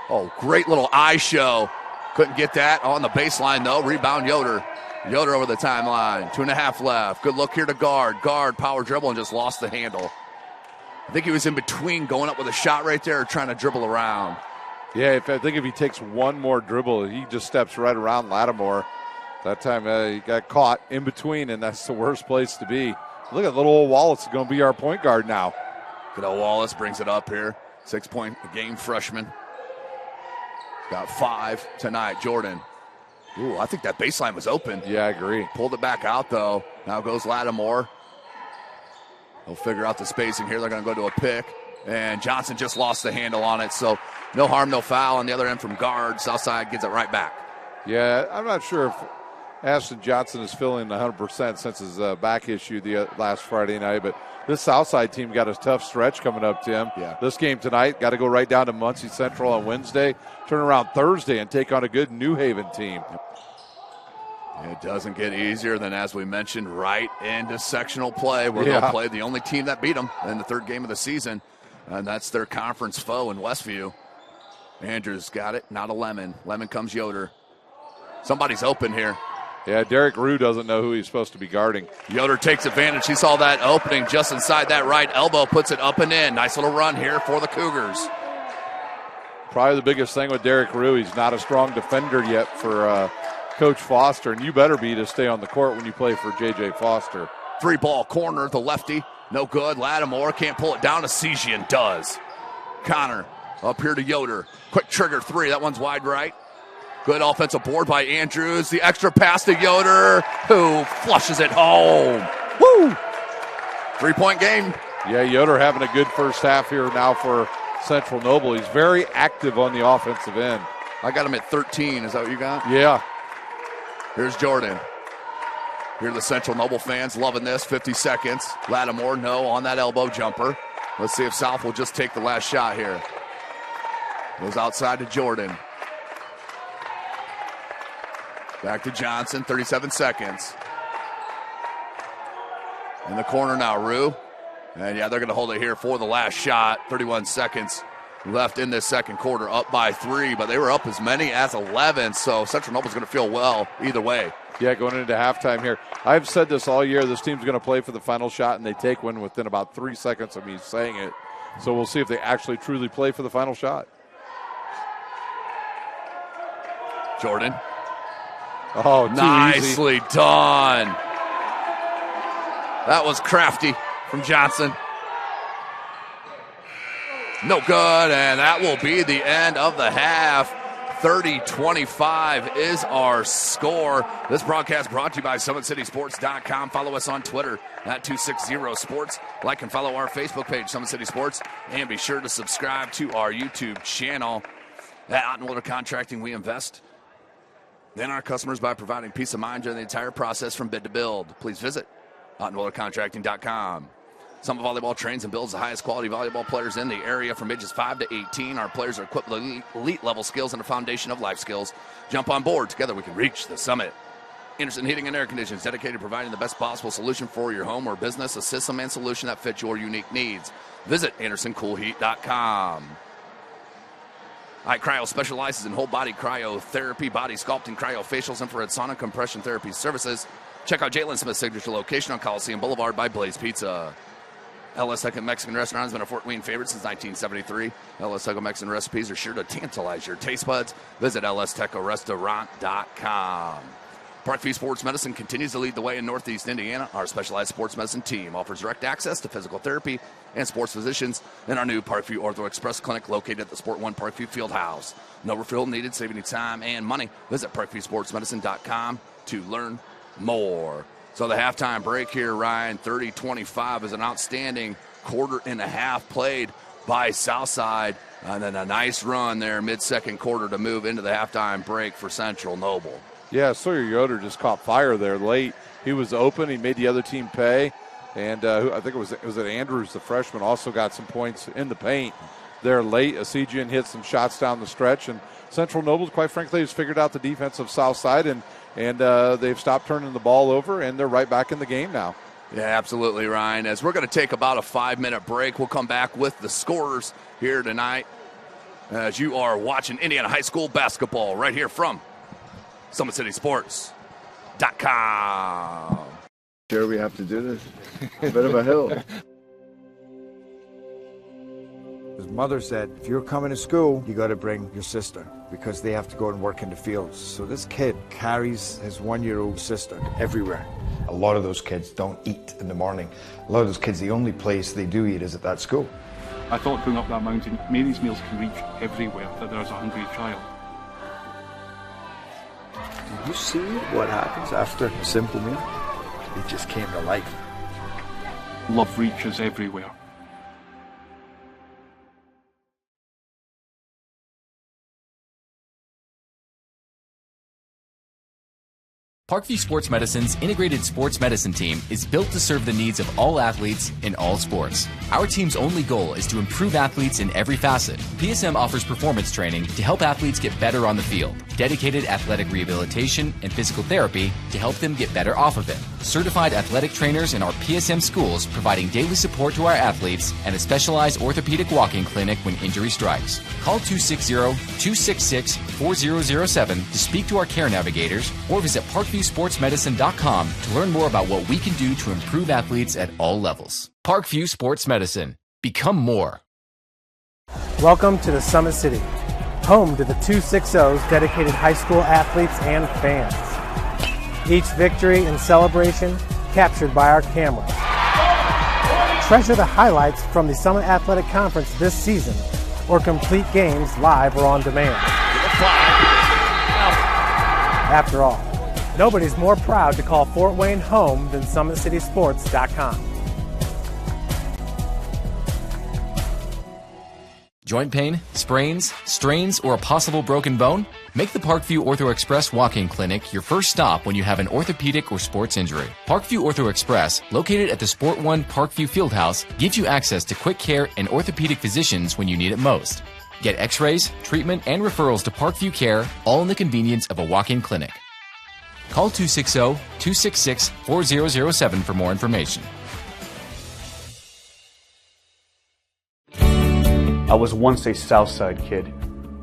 Oh, great little eye show. Couldn't get that on the baseline, though. Rebound, Yoder. Yoder over the timeline. 2.5 left. Good look here to guard. Guard, power dribble, and just lost the handle. I think he was in between going up with a shot right there or trying to dribble around. Yeah, I think if he takes one more dribble, he just steps right around Lattimore. That time he got caught in between, and that's the worst place to be. Look at little old Wallace is going to be our point guard now. Good old Wallace brings it up here. 6-point game freshman. Got 5 tonight. Jordan. Ooh, I think that baseline was open. Yeah, I agree. Pulled it back out, though. Now goes Lattimore. They'll figure out the spacing here. They're going to go to a pick. And Johnson just lost the handle on it. So no harm, no foul on the other end from guard. Southside gets it right back. Yeah, I'm not sure if Ashton Johnson is feeling 100% since his back issue the last Friday night. But this Southside team got a tough stretch coming up, Tim. Yeah. This game tonight, got to go right down to Muncie Central on Wednesday, turn around Thursday and take on a good New Haven team. It doesn't get easier than, as we mentioned, right into sectional play where they'll play the only team that beat them in the third game of the season, and that's their conference foe in Westview. Andrews got it, not a Lemon. Lemon comes Yoder. Somebody's open here. Yeah, Derek Rue doesn't know who he's supposed to be guarding. Yoder takes advantage. He saw that opening just inside that right elbow, puts it up and in. Nice little run here for the Cougars. Probably the biggest thing with Derek Rue, he's not a strong defender yet for Coach Foster, and you better be to stay on the court when you play for J.J. Foster. 3-ball corner, the lefty. No good. Lattimore can't pull it down. Esesian does. Connor up here to Yoder. Quick trigger 3. That one's wide right. Good offensive board by Andrews. The extra pass to Yoder, who flushes it home. Woo! 3-point game. Yeah, Yoder having a good first half here now for Central Noble. He's very active on the offensive end. I got him at 13. Is that what you got? Yeah. Here's Jordan. Here are the Central Noble fans loving this. 50 seconds. Lattimore, no, on that elbow jumper. Let's see if South will just take the last shot here. Goes outside to Jordan. Back to Johnson, 37 seconds. In the corner now, Rue. And yeah, they're going to hold it here for the last shot. 31 seconds left in this second quarter, up by 3, but they were up as many as 11, so Central Noble's going to feel well either way. Yeah, going into halftime here. I've said this all year. This team's going to play for the final shot, and they take one within about 3 seconds of me saying it. So we'll see if they actually truly play for the final shot. Jordan. Oh, nicely done. That was crafty from Johnson. No good, and that will be the end of the half. 30-25 is our score. This broadcast brought to you by SummitCitySports.com. Follow us on Twitter at 260sports. Like and follow our Facebook page, Summit City Sports. And be sure to subscribe to our YouTube channel. At Ottenwilder Contracting, we invest in our customers by providing peace of mind during the entire process from bid to build. Please visit OttenwilderContracting.com. Summit Volleyball trains and builds the highest quality volleyball players in the area from ages 5 to 18. Our players are equipped with elite level skills and a foundation of life skills. Jump on board. Together we can reach the summit. Anderson Heating and Air Conditioning, dedicated to providing the best possible solution for your home or business, a system and solution that fits your unique needs. Visit AndersonCoolHeat.com. All right, Cryo specializes in whole body cryotherapy, body sculpting, cryofacials, infrared sauna, compression therapy services. Check out Jalen Smith's signature location on Coliseum Boulevard by Blaze Pizza. LS Teco Mexican Restaurant has been a Fort Wayne favorite since 1973. LS Teco Mexican recipes are sure to tantalize your taste buds. Visit lstecorestaurant.com. Parkview Sports Medicine continues to lead the way in Northeast Indiana. Our specialized sports medicine team offers direct access to physical therapy and sports physicians in our new Parkview Ortho Express Clinic located at the Sport One Parkview Fieldhouse. No referral needed, saving you time and money. Visit ParkviewSportsMedicine.com to learn more. So the halftime break here, Ryan, 30-25 is an outstanding quarter and a half played by Southside. And then a nice run there mid-second quarter to move into the halftime break for Central Noble. Yeah, Sawyer Yoder just caught fire there late. He was open. He made the other team pay. And I think it was Andrews, the freshman, also got some points in the paint there late. Asigian hit some shots down the stretch. And Central Noble, quite frankly, has figured out the defense of Southside. And they've stopped turning the ball over, and they're right back in the game now. Yeah, absolutely, Ryan. As we're going to take about a 5-minute break, we'll come back with the scorers here tonight as you are watching Indiana High School basketball right here from SummitCitySports.com. Sure, we have to do this. A bit of a hill. His mother said, if you're coming to school, you got to bring your sister because they have to go and work in the fields. So this kid carries his 1-year-old sister everywhere. A lot of those kids don't eat in the morning. A lot of those kids, the only place they do eat is at that school. I thought going up that mountain, Mary's meals can reach everywhere that there's a hungry child. Did you see what happens after a simple meal? It just came to life. Love reaches everywhere. Parkview Sports Medicine's integrated sports medicine team is built to serve the needs of all athletes in all sports. Our team's only goal is to improve athletes in every facet. PSM offers performance training to help athletes get better on the field, dedicated athletic rehabilitation and physical therapy to help them get better off of it, certified athletic trainers in our PSM schools providing daily support to our athletes, and a specialized orthopedic walking clinic when injury strikes. Call 260-266-4007 to speak to our care navigators or visit ParkviewSportsMedicine.com to learn more about what we can do to improve athletes at all levels. Parkview Sports Medicine. Become more. Welcome to the Summit City, home to the 260's dedicated high school athletes and fans. Each victory and celebration captured by our cameras. Treasure the highlights from the Summit Athletic Conference this season or complete games live or on demand. After all, nobody's more proud to call Fort Wayne home than SummitCitySports.com. Joint pain, sprains, strains, or a possible broken bone? Make the Parkview Ortho Express walk-in clinic your first stop when you have an orthopedic or sports injury. Parkview Ortho Express, located at the Sport One Parkview Fieldhouse, gives you access to quick care and orthopedic physicians when you need it most. Get x-rays, treatment, and referrals to Parkview Care, all in the convenience of a walk-in clinic. Call 260-266-4007 for more information. I was once a Southside kid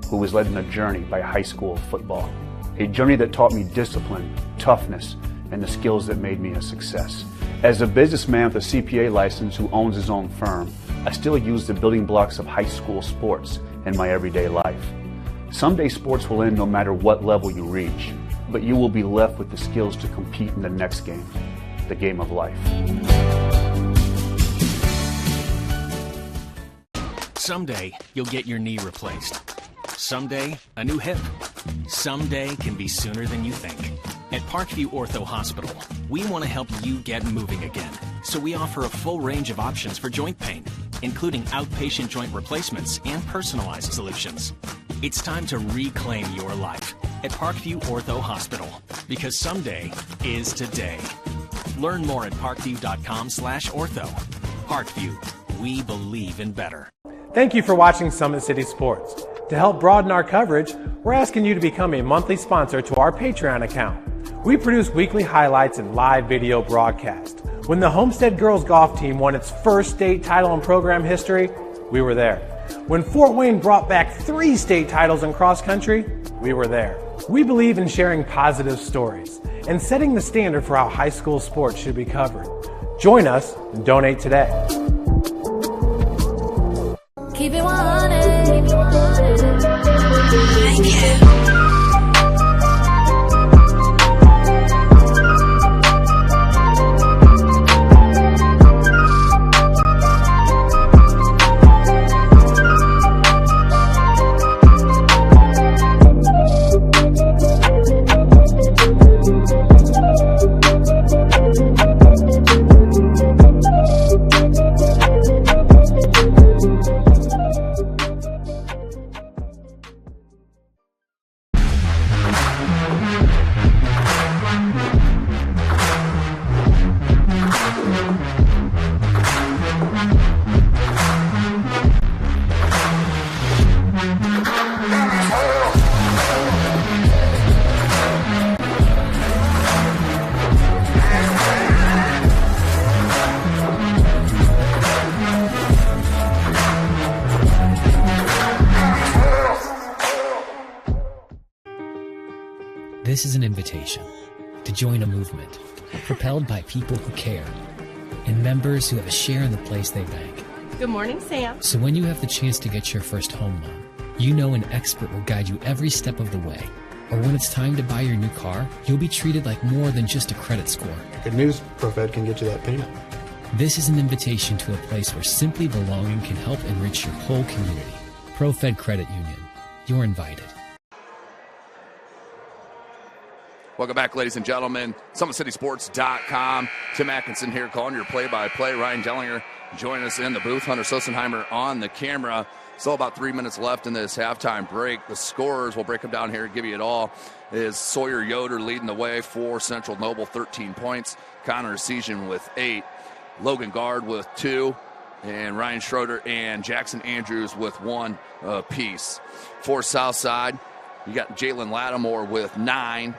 who was led on a journey by high school football. A journey that taught me discipline, toughness, and the skills that made me a success. As a businessman with a CPA license who owns his own firm, I still use the building blocks of high school sports in my everyday life. Someday sports will end no matter what level you reach, but you will be left with the skills to compete in the next game, the game of life. Someday, you'll get your knee replaced. Someday, a new hip. Someday can be sooner than you think. At Parkview Ortho Hospital, we want to help you get moving again. So we offer a full range of options for joint pain, including outpatient joint replacements and personalized solutions. It's time to reclaim your life at Parkview Ortho Hospital, because someday is today. Learn more at parkview.com/ortho. Parkview, we believe in better. Thank you for watching Summit City Sports. To help broaden our coverage, we're asking you to become a monthly sponsor to our Patreon account. We produce weekly highlights and live video broadcast. When the Homestead girls golf team won its first state title in program history, we were there. When Fort Wayne brought back 3 state titles in cross country, we were there. We believe in sharing positive stories and setting the standard for how high school sports should be covered. Join us and donate today. Keep it 100. Thank you. This is an invitation to join a movement propelled by people who care and members who have a share in the place they bank. Good morning, Sam. So when you have the chance to get your first home loan, you know an expert will guide you every step of the way. Or when it's time to buy your new car, you'll be treated like more than just a credit score. Good news, ProFed can get you that payment. This is an invitation to a place where simply belonging can help enrich your whole community. ProFed Credit Union. You're invited. Welcome back, ladies and gentlemen. SummitCitySports.com. Tim Atkinson here calling your play-by-play. Ryan Dellinger joining us in the booth. Hunter Sosenheimer on the camera. Still about 3 minutes left in this halftime break. The scorers, we'll break them down here and give you it all, is Sawyer Yoder leading the way for Central Noble, 13 points. Connor Esigian with 8. Logan Guard with 2. And Ryan Schroeder and Jackson Andrews with 1 apiece. For Southside, you got Jalen Lattimore with 9.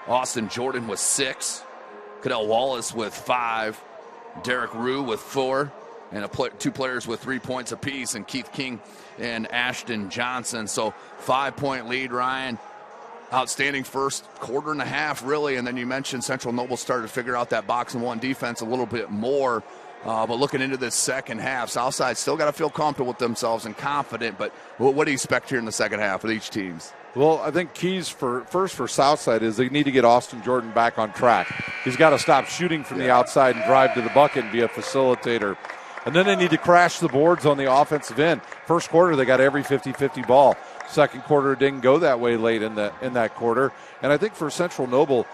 Austin Jordan with 6. Cadell Wallace with 5. Derek Rue with 4. And 2 players with 3 points apiece, and Keith King and Ashton Johnson. So 5-point lead, Ryan. Outstanding first quarter and a half, really. And then you mentioned Central Noble started to figure out that box and one defense a little bit more. But looking into this second half, Southside still got to feel comfortable with themselves and confident. But what do you expect here in the second half with each teams? Well, I think keys for Southside is they need to get Austin Jordan back on track. He's got to stop shooting from the outside and drive to the bucket and be a facilitator. And then they need to crash the boards on the offensive end. First quarter, they got every 50-50 ball. Second quarter, it didn't go that way late in that quarter. And I think for Central Noble,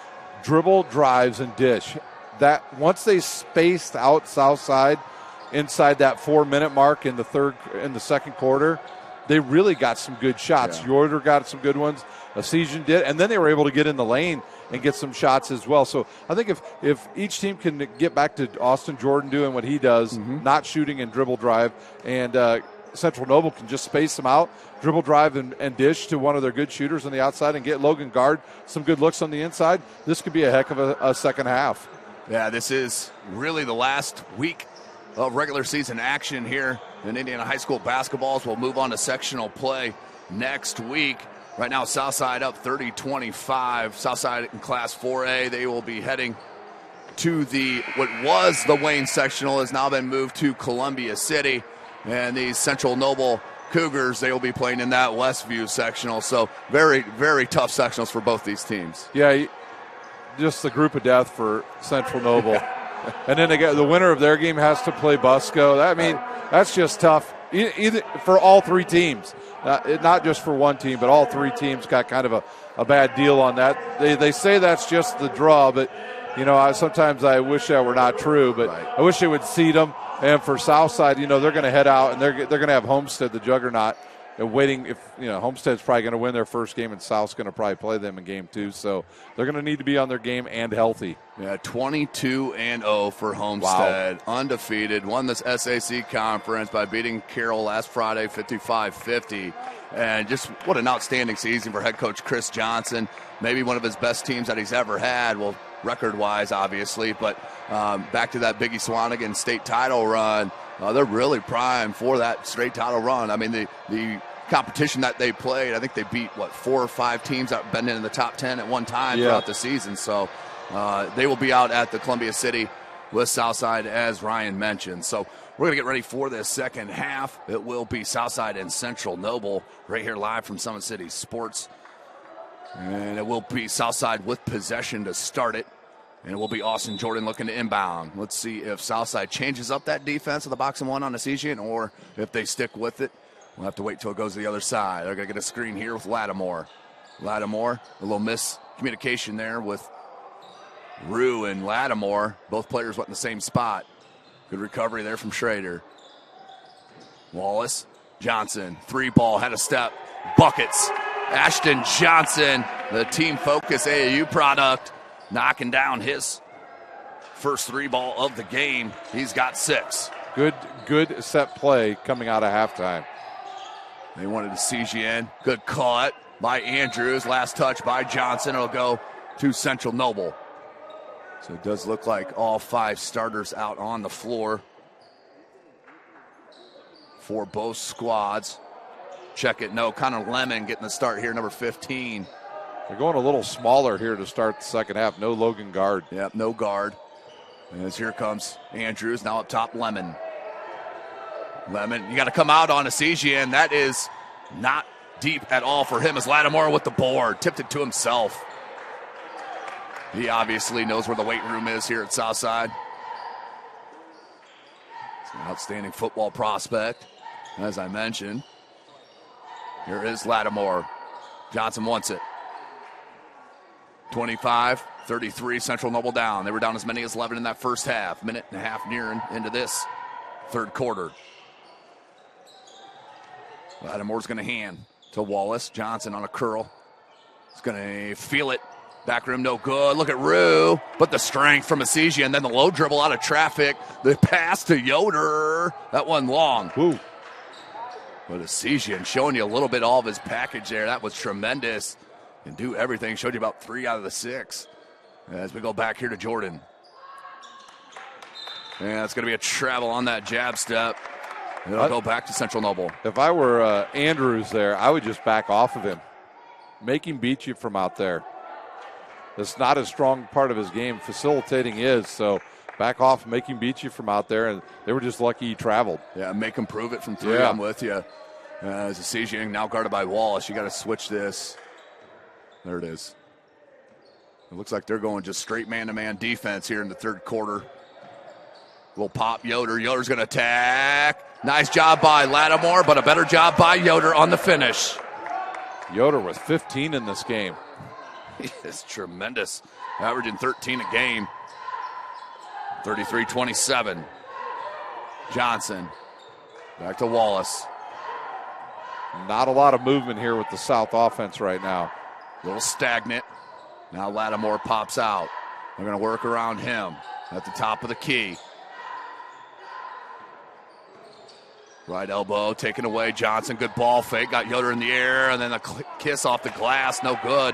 dribble, drives, and dish. That once they spaced out Southside inside that 4-minute mark in the second quarter, they really got some good shots. Yeah. Yoder got some good ones. Esigian did, and then they were able to get in the lane and get some shots as well. So I think if each team can get back to Austin Jordan doing what he does, not shooting and dribble drive, and Central Noble can just space them out, dribble drive and dish to one of their good shooters on the outside and get Logan Guard some good looks on the inside, this could be a heck of a second half. Yeah, this is really the last week of regular season action here in Indiana High School basketballs. We'll move on to sectional play next week. Right now, Southside up 30-25. Southside in Class 4A, they will be heading to what was the Wayne sectional has now been moved to Columbia City. And these Central Noble Cougars, they will be playing in that Westview sectional. So very, very tough sectionals for both these teams. Yeah, just the group of death for Central Noble. And then the winner of their game has to play Busco. I mean, that's just tough. Either for all 3 teams, not just for one team, but all 3 teams got kind of a bad deal on that. They say that's just the draw, but sometimes I wish that were not true. But I wish they would seed them. And for Southside, they're going to head out and they're going to have Homestead, the juggernaut, waiting. If Homestead's probably going to win their first game, and South's going to probably play them in game 2. So they're going to need to be on their game and healthy. Yeah, 22-0 for Homestead, undefeated. Won this SAC conference by beating Carroll last Friday, 55-50. And just what an outstanding season for head coach Chris Johnson. Maybe one of his best teams that he's ever had. Well, record-wise, obviously, but back to that Biggie Swanigan state title run. They're really primed for that straight title run. I mean, the competition that they played, I think they beat, 4 or 5 teams that have been in the top 10 at one time throughout the season. So they will be out at the Columbia City with Southside, as Ryan mentioned. So we're going to get ready for this second half. It will be Southside and Central Noble right here live from Summit City Sports. And it will be Southside with possession to start it. And it will be Austin Jordan looking to inbound. Let's see if Southside changes up that defense of the box and one on Esigian, or if they stick with it. We'll have to wait till it goes to the other side. They're going to get a screen here with Lattimore. Lattimore, a little miscommunication there with Rue and Lattimore. Both players went in the same spot. Good recovery there from Schrader. Wallace, Johnson, 3-ball, had a step, buckets. Ashton Johnson, the team focus AAU product, knocking down his first 3-ball of the game. He's got 6. Good set play coming out of halftime. They wanted to Esigian. Good cut by Andrews. Last touch by Johnson. It'll go to Central Noble. So it does look like all 5 starters out on the floor for both squads. Check it. No, Connor Lemon getting the start here, number 15. They're going a little smaller here to start the second half. No Logan guard. Yep, no guard. As here comes Andrews, now up top, Lemon. Lemon, you got to come out on Essegian. That is not deep at all for him as Lattimore with the board. Tipped it to himself. He obviously knows where the weight room is here at Southside. It's an outstanding football prospect, as I mentioned. Here is Lattimore. Johnson wants it. 25-33, Central Noble down. They were down as many as 11 in that first half. Minute and a half nearing into this third quarter. Lattimore's going to hand to Wallace. Johnson on a curl. He's going to feel it. Back rim no good. Look at Rue. But the strength from Essegian. And then the low dribble out of traffic. The pass to Yoder. That one long. Woo. But Essegian showing you a little bit all of his package there. That was tremendous. Can do everything. Showed you about 3 out of the 6. As we go back here to Jordan. And it's going to be a travel on that jab step. It'll go back to Central Noble. If I were Andrews there, I would just back off of him. Make him beat you from out there. That's not a strong part of his game. Facilitating is, so back off, make him beat you from out there. And they were just lucky he traveled. Yeah, make him prove it from 3. Yeah. I'm with you. As Essegian now guarded by Wallace. You got to switch this. There it is. It looks like they're going just straight man-to-man defense here in the third quarter. Little pop, Yoder. Yoder's going to attack. Nice job by Lattimore, but a better job by Yoder on the finish. Yoder with 15 in this game. He is tremendous. Averaging 13 a game. 33-27. Johnson. Back to Wallace. Not a lot of movement here with the South offense right now. A little stagnant. Now Lattimore pops out. They're going to work around him at the top of the key. Right elbow taken away. Johnson, good ball fake. Got Yoder in the air, and then a kiss off the glass. No good.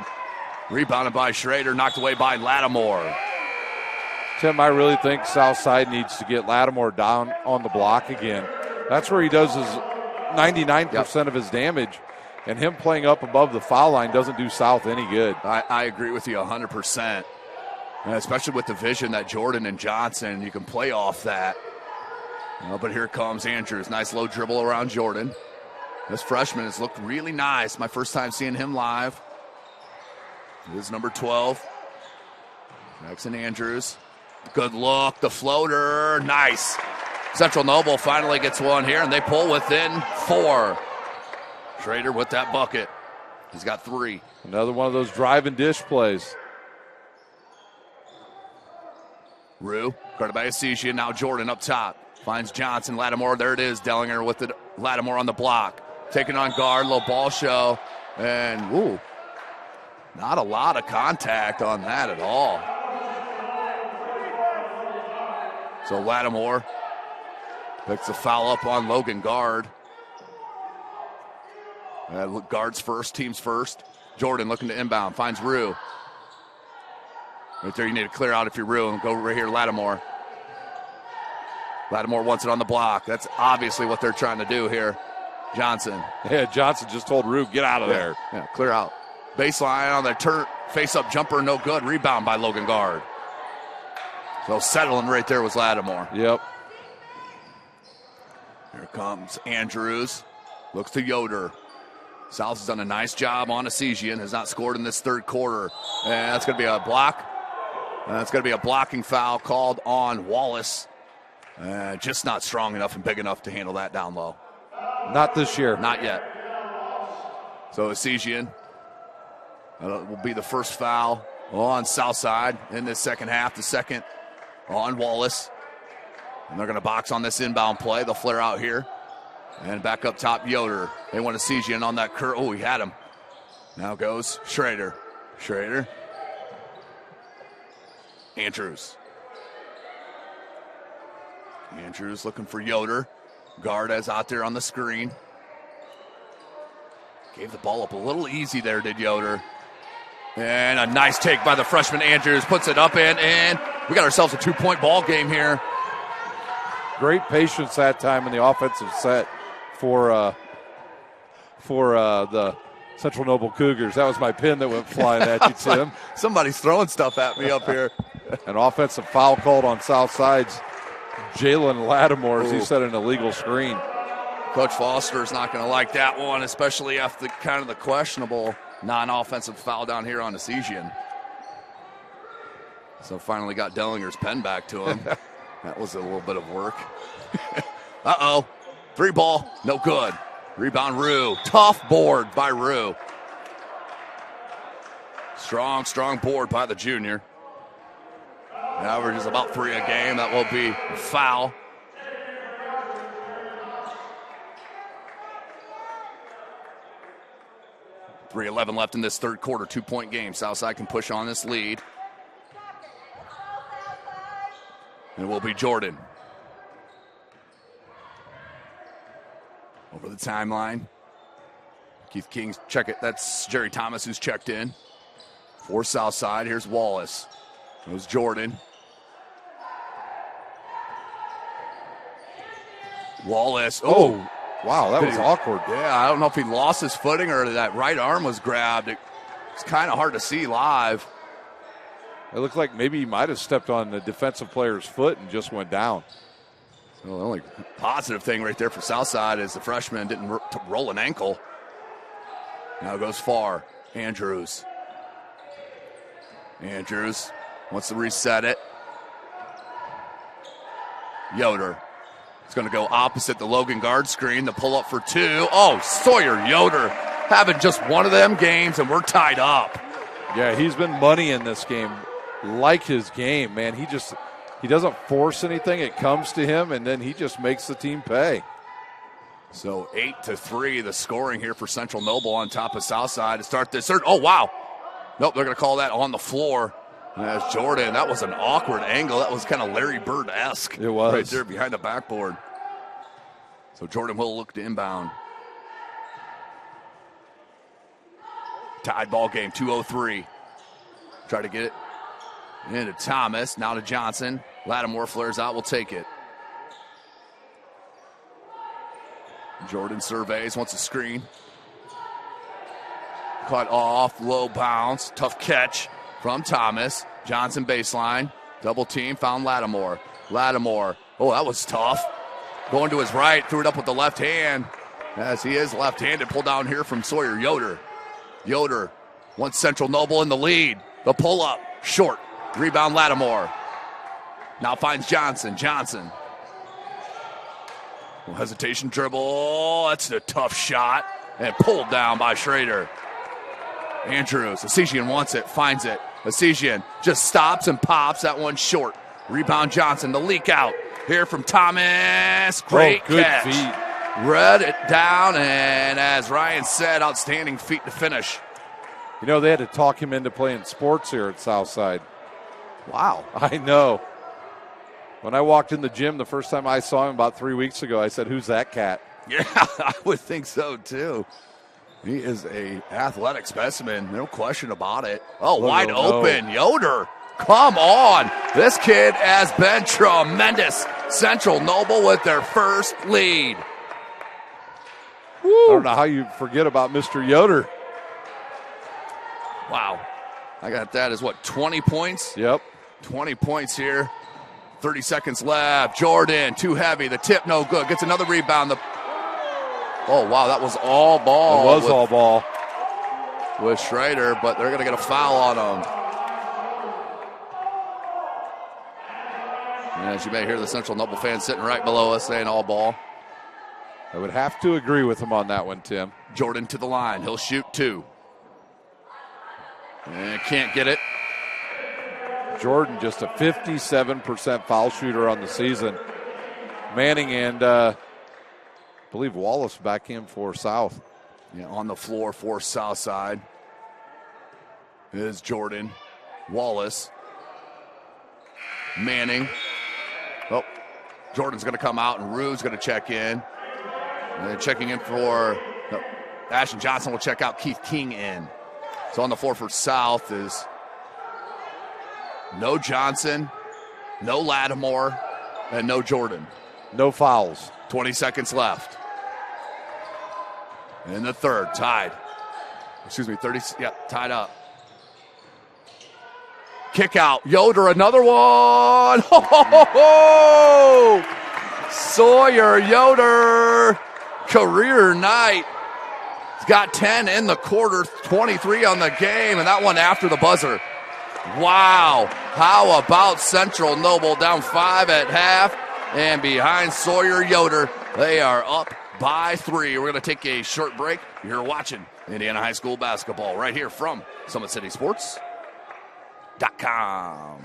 Rebounded by Schrader. Knocked away by Lattimore. Tim, I really think Southside needs to get Lattimore down on the block again. That's where he does his 99% of his damage. And him playing up above the foul line doesn't do South any good. I agree with you 100%. And especially with the vision that Jordan and Johnson, you can play off that. But here comes Andrews. Nice low dribble around Jordan. This freshman has looked really nice. My first time seeing him live. It is number 12. Jackson Andrews. Good look. The floater. Nice. Central Noble finally gets one here, and they pull within 4. Schrader with that bucket. He's got 3. Another one of those drive and dish plays. Rue, guarded by Essegian. Now Jordan up top. Finds Johnson. Lattimore, there it is. Dellinger with it. Lattimore on the block. Taking on guard, little ball show. And, woo, not a lot of contact on that at all. So Lattimore picks the foul up on Logan Guard. Guards first, teams first. Jordan looking to inbound, finds Rue. Right there, you need to clear out if you're Rue and go right here, Lattimore. Lattimore wants it on the block. That's obviously what they're trying to do here. Johnson. Yeah, Johnson just told Rue, get out of there. Yeah, clear out. Baseline on the face-up jumper, no good. Rebound by Logan Guard. So settling right there was Lattimore. Yep. Here comes Andrews. Looks to Yoder. South has done a nice job on Essegian. Has not scored in this third quarter. And that's going to be a block. That's going to be a blocking foul called on Wallace. Just not strong enough and big enough to handle that down low. Not this year. Not yet. So Essegian will be the first foul on Southside in this second half. The second on Wallace. And they're going to box on this inbound play. They'll flare out here. And back up top, Yoder. They want Essegian on that curl. Oh, he had him. Now goes Schrader. Schrader. Andrews. Andrews looking for Yoder. Guard is out there on the screen. Gave the ball up a little easy there, did Yoder. And a nice take by the freshman Andrews. Puts it up in, and we got ourselves a 2-point ball game here. Great patience that time in the offensive set for the Central Noble Cougars. That was my pin that went flying at you, Tim. Somebody's throwing stuff at me up here. An offensive foul called on Southside's Jalen Lattimore as he set an illegal screen. Coach Foster's not going to like that one, especially after kind of the questionable non-offensive foul down here on Essesian. So finally got Dellinger's pen back to him. That was a little bit of work. Uh-oh. 3 ball, no good. Rebound, Rue. Tough board by Rue. Strong board by the junior. Averages about 3 a game. That will be a foul. .3:11 left in this third quarter, 2-point game. Southside can push on this lead. And it will be Jordan. Over the timeline. Keith King's check it. That's Jerry Thomas who's checked in. For Southside, here's Wallace. There's Jordan. Wallace. Oh, wow, that was awkward. Yeah, I don't know if he lost his footing or that right arm was grabbed. It's kind of hard to see live. It looked like maybe he might have stepped on the defensive player's foot and just went down. Well, the only positive thing right there for Southside is the freshman didn't roll an ankle. Now goes far. Andrews wants to reset it. Yoder. It's going to go opposite the Logan guard screen. The pull up for 2. Oh, Sawyer Yoder having just one of them games, and we're tied up. Yeah, he's been money in this game. Like his game, man. He doesn't force anything. It comes to him, and then he just makes the team pay. So 8-3, the scoring here for Central Noble on top of Southside to start this third. Oh, wow. Nope, they're going to call that on the floor. As Jordan, that was an awkward angle. That was kind of Larry Bird-esque. It was. Right there behind the backboard. So Jordan will look to inbound. Tied ball game, 2:03. Try to get it into Thomas, now to Johnson. Lattimore flares out, will take it. Jordan surveys, wants a screen. Cut off, low bounce, tough catch from Thomas. Johnson baseline, double team, found Lattimore. Oh, that was tough. Going to his right, threw it up with the left hand. As he is left-handed, pull down here from Sawyer Yoder. Yoder wants Central Noble in the lead. The pull-up, short. Rebound Lattimore. Now finds Johnson. No hesitation dribble. That's a tough shot. And pulled down by Schrader. Andrews. Essesian wants it, finds it. Essesian just stops and pops. That one short. Rebound Johnson. The leak out. Here from Thomas. Great good catch. feet. Read it down, and as Ryan said, outstanding feet to finish. You know, they had to talk him into playing sports here at Southside. Wow. I know. When I walked in the gym the first time I saw him about 3 weeks ago, I said, "Who's that cat?" Yeah, I would think so, too. He is a athletic specimen, no question about it. Oh, wide open, Yoder. Come on. This kid has been tremendous. Central Noble with their first lead. Woo. I don't know how you forget about Mr. Yoder. Wow. I got that as 20 points? Yep. 20 points here. 30 seconds left. Jordan, too heavy. The tip, no good. Gets another rebound. Oh, wow, that was all ball. It was all ball. With Schrader, but they're going to get a foul on him. And as you may hear the Central Noble fans sitting right below us saying all ball. I would have to agree with him on that one, Tim. Jordan to the line. He'll shoot 2. And can't get it. Jordan just a 57% foul shooter on the season. Manning and I believe Wallace back in for South. Yeah, on the floor for Southside is Jordan. Wallace. Manning. Oh, Jordan's going to come out and Rue's going to check in. And then checking in for Ashton Johnson will check out. Keith King in. So on the floor for South is no Johnson, no Lattimore, and no Jordan. No fouls. 20 seconds left. In the third, tied. 30, tied up. Kick out. Yoder, another one. Ho, ho, ho, ho. Sawyer Yoder, career night. He's got 10 in the quarter, 23 on the game, and that one after the buzzer. Wow. How about Central Noble down 5 at half, and behind Sawyer Yoder, they are up by 3. We're going to take a short break. You're watching Indiana High School basketball right here from SummitCitySports.com.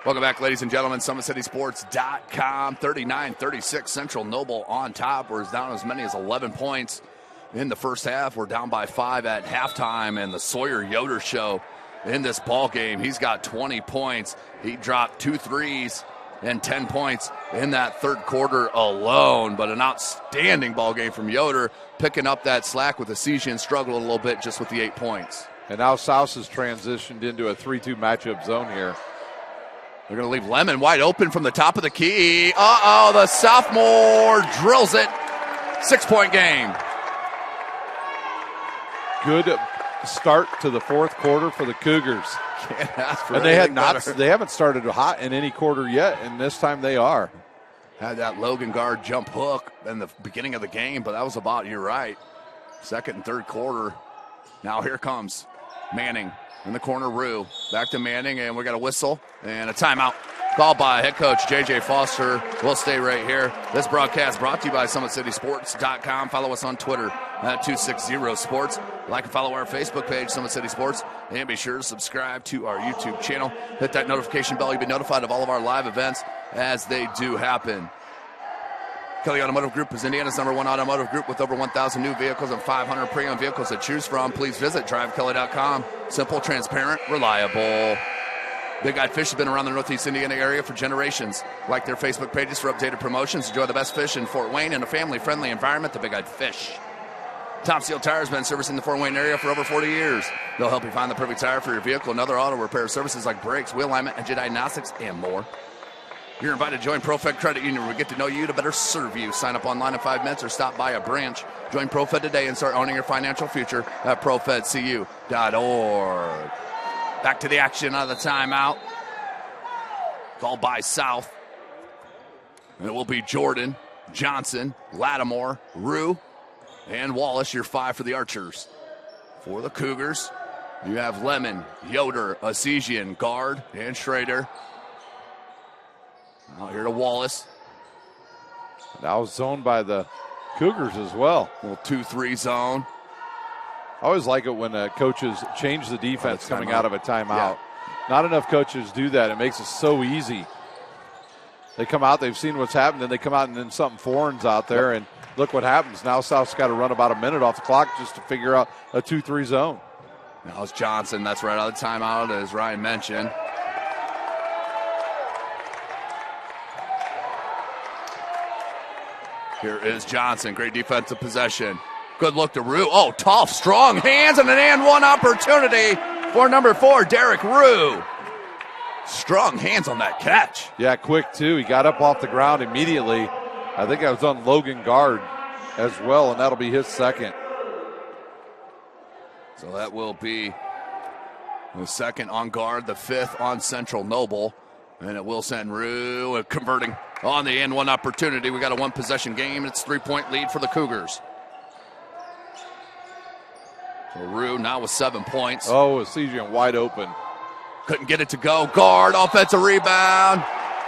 Welcome back, ladies and gentlemen. SummitCitySports.com. 39-36. Central Noble on top. We're down as many as 11 points in the first half. We're down by 5 at halftime. And the Sawyer Yoder show in this ball game. He's got 20 points. He dropped 2 threes and 10 points in that third quarter alone. But an outstanding ball game from Yoder, picking up that slack with Asesian, struggled a little bit just with the 8 points. And now South has transitioned into a 3-2 matchup zone here. They're going to leave Lemon wide open from the top of the key. Uh-oh, the sophomore drills it. 6-point game. Good start to the fourth quarter for the Cougars. Can't ask for and they haven't started hot in any quarter yet, and this time they are. Had that Logan guard jump hook in the beginning of the game, but that was about, you're right, second and third quarter. Now here comes Manning. In the corner, Rue. Back to Manning, and we got a whistle and a timeout. Called by head coach J.J. Foster. We'll stay right here. This broadcast brought to you by SummitCitySports.com. Follow us on Twitter at 260sports. Like and follow our Facebook page, Summit City Sports. And be sure to subscribe to our YouTube channel. Hit that notification bell. You'll be notified of all of our live events as they do happen. Kelly Automotive Group is Indiana's #1 automotive group with over 1,000 new vehicles and 500 pre-owned vehicles to choose from. Please visit drivekelly.com. Simple, transparent, reliable. Big Eyed Fish has been around the Northeast Indiana area for generations. Like their Facebook pages for updated promotions. Enjoy the best fish in Fort Wayne in a family-friendly environment. The Big Eyed Fish. Top Seal Tire has been servicing the Fort Wayne area for over 40 years. They'll help you find the perfect tire for your vehicle and other auto repair services like brakes, wheel alignment, engine diagnostics, and more. You're invited to join ProFed Credit Union. We get to know you to better serve you. Sign up online in 5 minutes or stop by a branch. Join ProFed today and start owning your financial future at profedcu.org. Back to the action out of the timeout. Called by South. And it will be Jordan, Johnson, Lattimore, Rue, and Wallace, your 5 for the Archers. For the Cougars, you have Lemon, Yoder, Asesian, Guard, and Schrader. Out here to Wallace. Now zoned by the Cougars as well. Little 2-3 zone. I always like it when coaches change the defense coming out of a timeout. Yeah. Not enough coaches do that. It makes it so easy. They come out, they've seen what's happened, then they come out and then something foreign's out there, and look what happens. Now South's got to run about a minute off the clock just to figure out a 2-3 zone. Now it's Johnson. That's right out of the timeout, as Ryan mentioned. Here is Johnson. Great defensive possession. Good look to Rue. Oh, tough, strong hands, and an and one opportunity for number 4, Derek Rue. Strong hands on that catch. Yeah, quick, too. He got up off the ground immediately. I think that was on Logan Guard as well, and that'll be his second. So that will be the second on Guard, the 5th on Central Noble. And it will send Rue converting on the and one opportunity. We got a one-possession game. It's 3-point lead for the Cougars. So Rue now with 7 points. Oh, Sejian wide open. Couldn't get it to go. Guard, offensive rebound.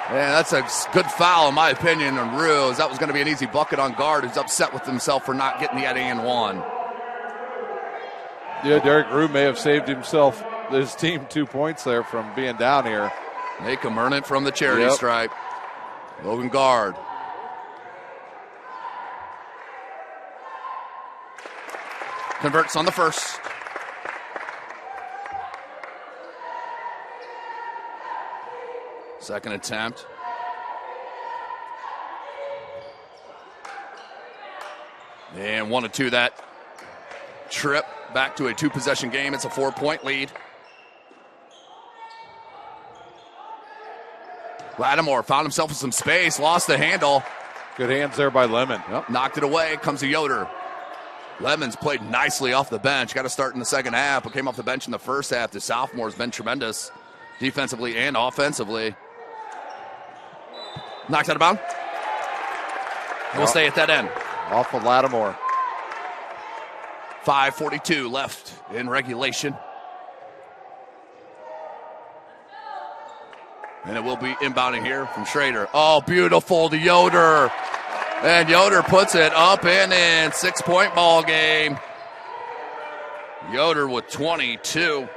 And that's a good foul, in my opinion, on Rue. As that was going to be an easy bucket on Guard, who's upset with himself for not getting the and one. Yeah, Derek Rue may have saved his team 2 points there from being down here. Make him earn it from the charity stripe. Logan Guard. Converts on the first. Second attempt. And 1 of 2 that trip back to a 2-possession game. It's a 4-point lead. Lattimore found himself in some space, lost the handle. Good hands there by Lemon. Yep, knocked it away. Comes to Yoder. Lemon's played nicely off the bench. Got to start in the second half, but came off the bench in the first half. The sophomore's been tremendous defensively and offensively. Knocked out of bounds. We'll stay at that end. Off of Lattimore. 5:42 left in regulation. And it will be inbounding here from Schrader. Oh, beautiful to Yoder. And Yoder puts it up and in. 6-point ball game. Yoder with 22.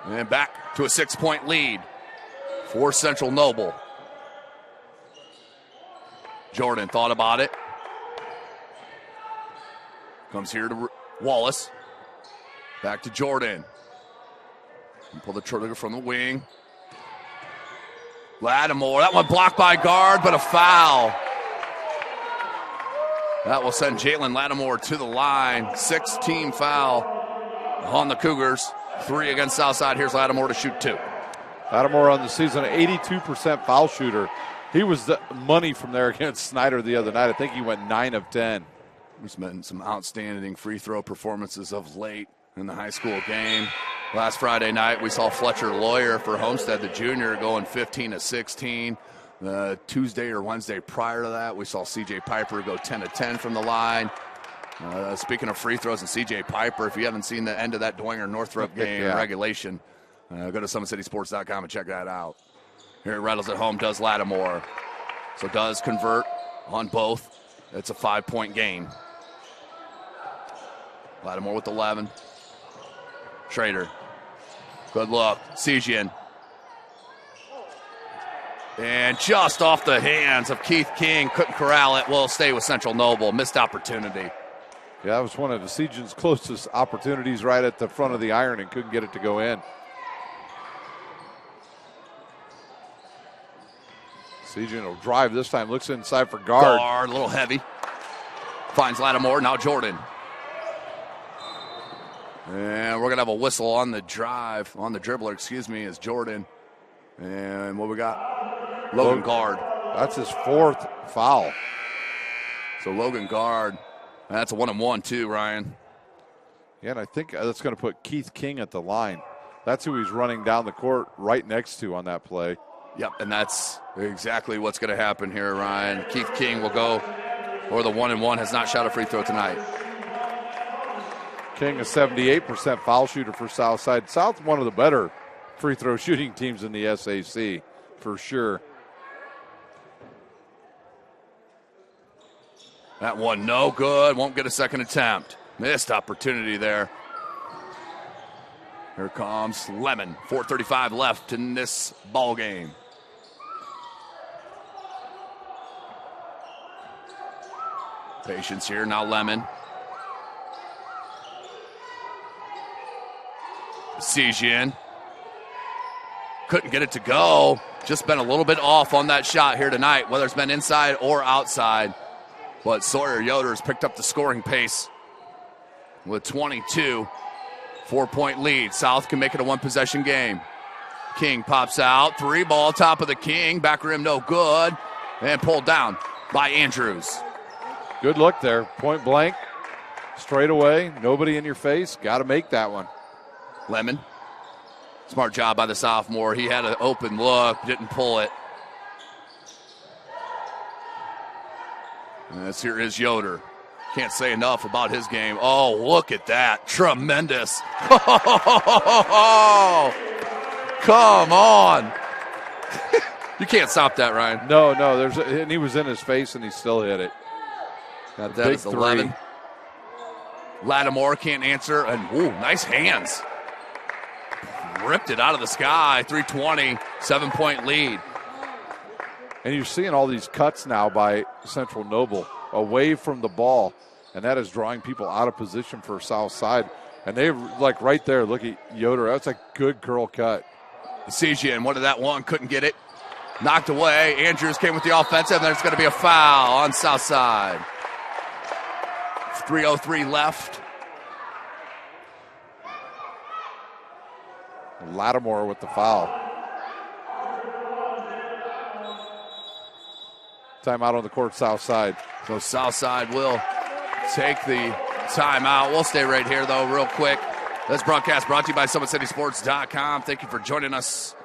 And back to a 6-point lead for Central Noble. Jordan thought about it. Comes here to Wallace. Back to Jordan. And pull the trigger from the wing. Lattimore, that one blocked by Guard, but a foul. That will send Jalen Lattimore to the line. 6-team foul on the Cougars. 3 against Southside. Here's Lattimore to shoot 2. Lattimore on the season, 82% foul shooter. He was the money from there against Snyder the other night. I think he went 9 of 10. He's been some outstanding free throw performances of late in the high school game. Last Friday night, we saw Fletcher Lawyer for Homestead, the junior, going 15 of 16. Tuesday or Wednesday prior to that, we saw C.J. Piper go 10 of 10 from the line. Speaking of free throws and C.J. Piper, if you haven't seen the end of that Dwenger-Northrop game in regulation, go to SummitCitySports.com and check that out. Here Reynolds at home does Lattimore. So does convert on both. It's a 5-point game. Lattimore with 11. Schrader. Good look. Sejian. And just off the hands of Keith King. Couldn't corral it. Will stay with Central Noble. Missed opportunity. Yeah, that was one of the Sejian's closest opportunities right at the front of the iron and couldn't get it to go in. Sejian will drive this time. Looks inside for Guard. Guard, a little heavy. Finds Lattimore. Now Jordan. And we're going to have a whistle on the drive, on the dribbler, is Jordan. And what we got? Logan Guard. That's his 4th foul. So Logan Guard, that's a 1-and-1 too, Ryan. Yeah, and I think that's going to put Keith King at the line. That's who he's running down the court right next to on that play. Yep, and that's exactly what's going to happen here, Ryan. Keith King will go, or the 1-and-1 has not shot a free throw tonight. King, a 78% foul shooter for Southside. South, one of the better free throw shooting teams in the SAC, for sure. That one no good. Won't get a second attempt. Missed opportunity there. Here comes Lemon. 4:35 left in this ball game. Patience here. Now Lemon. Sejian. Couldn't get it to go. Just been a little bit off on that shot here tonight, whether it's been inside or outside. But Sawyer Yoder has picked up the scoring pace with 22. 4-point lead. South can make it a one-possession game. King pops out. 3 ball, top of the King. Back rim, no good. And pulled down by Andrews. Good look there. Point blank. Straight away. Nobody in your face. Got to make that one. Lemon. Smart job by the sophomore. He had an open look, didn't pull it. And here is Yoder. Can't say enough about his game. Oh, look at that. Tremendous. Come on. You can't stop that, Ryan. No, and he was in his face, and he still hit it. Got that is 11. Lattimore can't answer, and nice hands. Ripped it out of the sky. 3:20, 7-point lead. And you're seeing all these cuts now by Central Noble away from the ball, and that is drawing people out of position for Southside. And they're like right there. Look at Yoder. That's a good curl cut. Esigian wanted that one, couldn't get it. Knocked away. Andrews came with the offensive, and there's going to be a foul on Southside. 3:03 left. Lattimore with the foul. Timeout on the court, Southside. So Southside will take the timeout. We'll stay right here, though, real quick. This broadcast brought to you by SummitCitySports.com. Thank you for joining us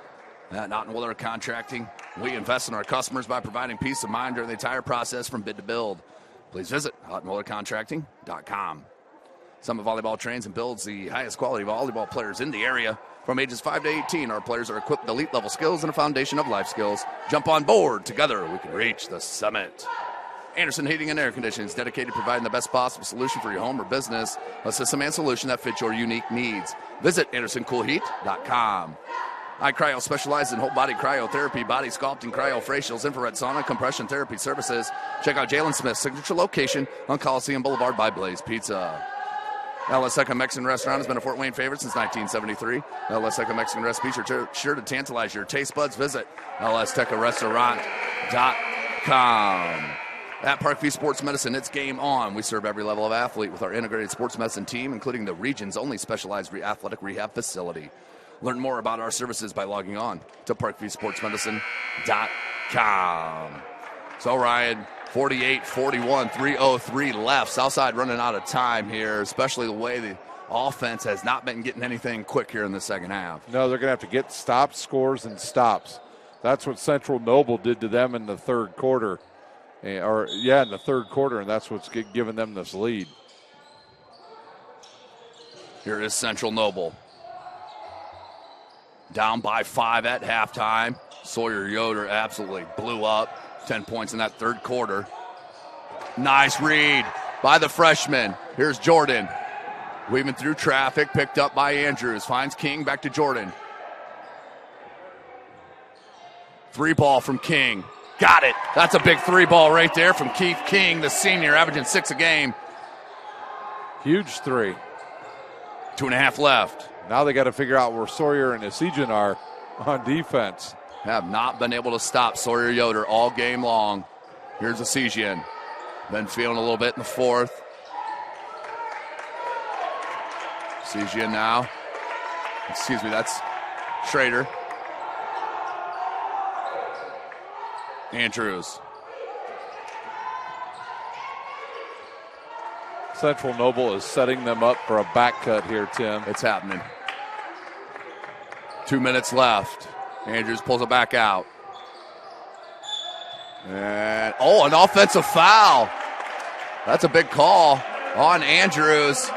at Naughton Willer Contracting. We invest in our customers by providing peace of mind during the entire process from bid to build. Please visit NaughtonWillerContracting.com. Summit Volleyball trains and builds the highest quality volleyball players in the area. From ages 5 to 18, our players are equipped with elite-level skills and a foundation of life skills. Jump on board. Together, we can reach the summit. Anderson Heating and Air Conditioning is dedicated to providing the best possible solution for your home or business, a system and solution that fits your unique needs. Visit AndersonCoolHeat.com. iCryo specializes in whole-body cryotherapy, body sculpting, cryofacials, infrared sauna, compression therapy services. Check out Jalen Smith's signature location on Coliseum Boulevard by Blaze Pizza. LS Second Mexican Restaurant has been a Fort Wayne favorite since 1973. LS Second Mexican Recipes are sure to tantalize your taste buds. Visit lstecarestaurant.com. At Parkview Sports Medicine, it's game on. We serve every level of athlete with our integrated sports medicine team, including the region's only specialized athletic rehab facility. Learn more about our services by logging on to parkviewsportsmedicine.com. So, Ryan, 48-41, 3:03 left. Southside running out of time here, especially the way the offense has not been getting anything quick here in the second half. No, they're going to have to get stops, scores, and stops. That's what Central Noble did to them in the third quarter. In the third quarter, and that's what's giving them this lead. Here is Central Noble. Down by 5 at halftime. Sawyer Yoder absolutely blew up. 10 points in that third quarter. Nice read by the freshman. Here's Jordan. Weaving through traffic, picked up by Andrews. Finds King, back to Jordan. 3-ball from King. Got it. That's a big 3-ball right there from Keith King, the senior, averaging 6 a game. Huge 3. 2.5 left. Now they got to figure out where Sawyer and Esigian are on defense. Have not been able to stop Sawyer Yoder all game long. Here's Esigian. Been feeling a little bit in the fourth. Esigian now. Excuse me, that's Schrader. Andrews. Central Noble is setting them up for a back cut here, Tim. It's happening. 2 minutes left. Andrews pulls it back out. And, an offensive foul. That's a big call on Andrews.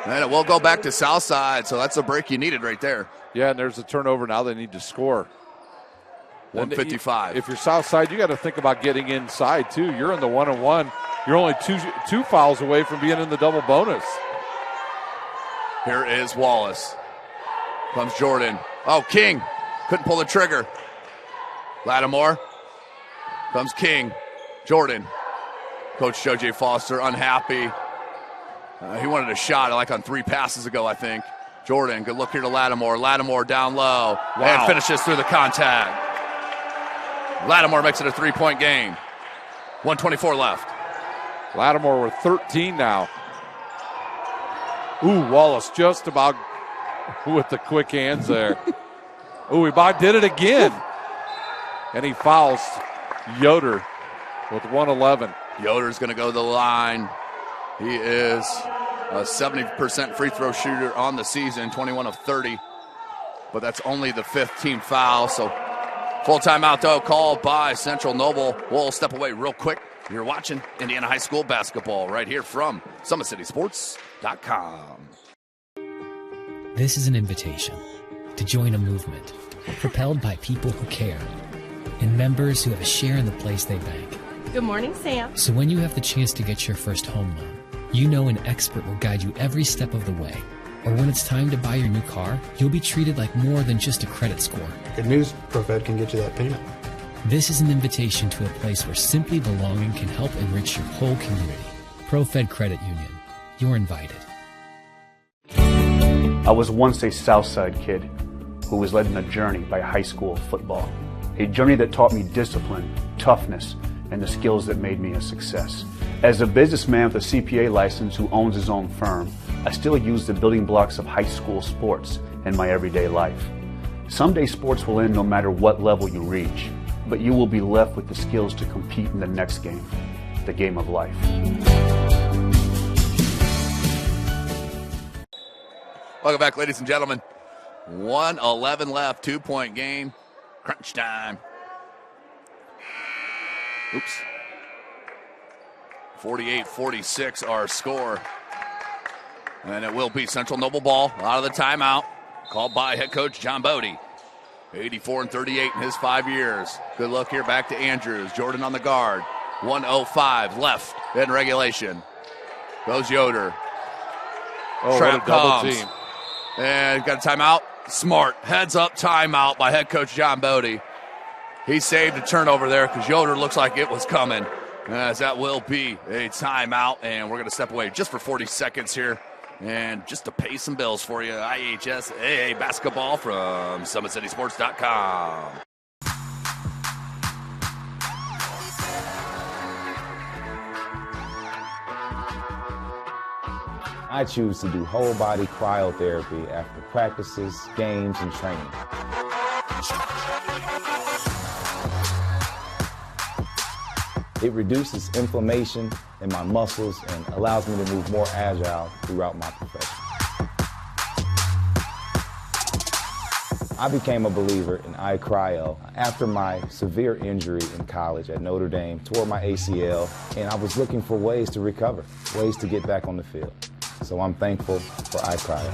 And it will go back to Southside, so that's a break you needed right there. Yeah, and there's a turnover now. They need to score. 155. If you're Southside, you got to think about getting inside, too. You're in the 1-on-1. You're only two fouls away from being in the double bonus. Here is Wallace. Comes Jordan. Oh, King. Couldn't pull the trigger. Lattimore. Comes King. Jordan. Coach Joe J. Foster unhappy. He wanted a shot like on 3 passes ago, I think. Jordan, good look here to Lattimore. Lattimore down low. Wow. And finishes through the contact. Lattimore makes it a 3-point game. 1:24 left. Lattimore with 13 now. Ooh, Wallace just about with the quick hands there. Ooh, he did it again. And he fouls Yoder with 1:11. Yoder's going to go to the line. He is a 70% free throw shooter on the season, 21 of 30. but that's only the 5th team foul. So full timeout, though, called by Central Noble. We'll step away real quick. You're watching Indiana High School basketball right here from SummitCitySports.com. This is an invitation to join a movement propelled by people who care and members who have a share in the place they bank. Good morning, Sam. So when you have the chance to get your first home loan, you know an expert will guide you every step of the way. Or when it's time to buy your new car, you'll be treated like more than just a credit score. Good news, ProFed can get you that payment. This is an invitation to a place where simply belonging can help enrich your whole community. ProFed Credit Union. You're invited. I was once a Southside kid who was led on a journey by high school football. A journey that taught me discipline, toughness, and the skills that made me a success. As a businessman with a CPA license who owns his own firm, I still use the building blocks of high school sports in my everyday life. Someday sports will end no matter what level you reach, but you will be left with the skills to compete in the next game, the game of life. Welcome back, ladies and gentlemen. 1:11 left, 2-point game. Crunch time. Oops. 48-46 our score. And it will be Central Noble ball out of the timeout. Called by head coach John Bodie. 84-38 in his 5 years. Good look here back to Andrews. Jordan on the guard. 1:05 left in regulation. Goes Yoder. Trap comes. Team. And got a timeout. Smart. Heads up timeout by head coach John Bodie. He saved a turnover there because Yoder looks like it was coming. As that will be a timeout. And we're going to step away just for 40 seconds here. And just to pay some bills for you, IHS AA basketball from SummitCitySports.com. I choose to do whole body cryotherapy after practices, games, and training. It reduces inflammation in my muscles and allows me to move more agile throughout my profession. I became a believer in iCryo after my severe injury in college at Notre Dame, tore my ACL, and I was looking for ways to recover, ways to get back on the field. So I'm thankful for iCryo.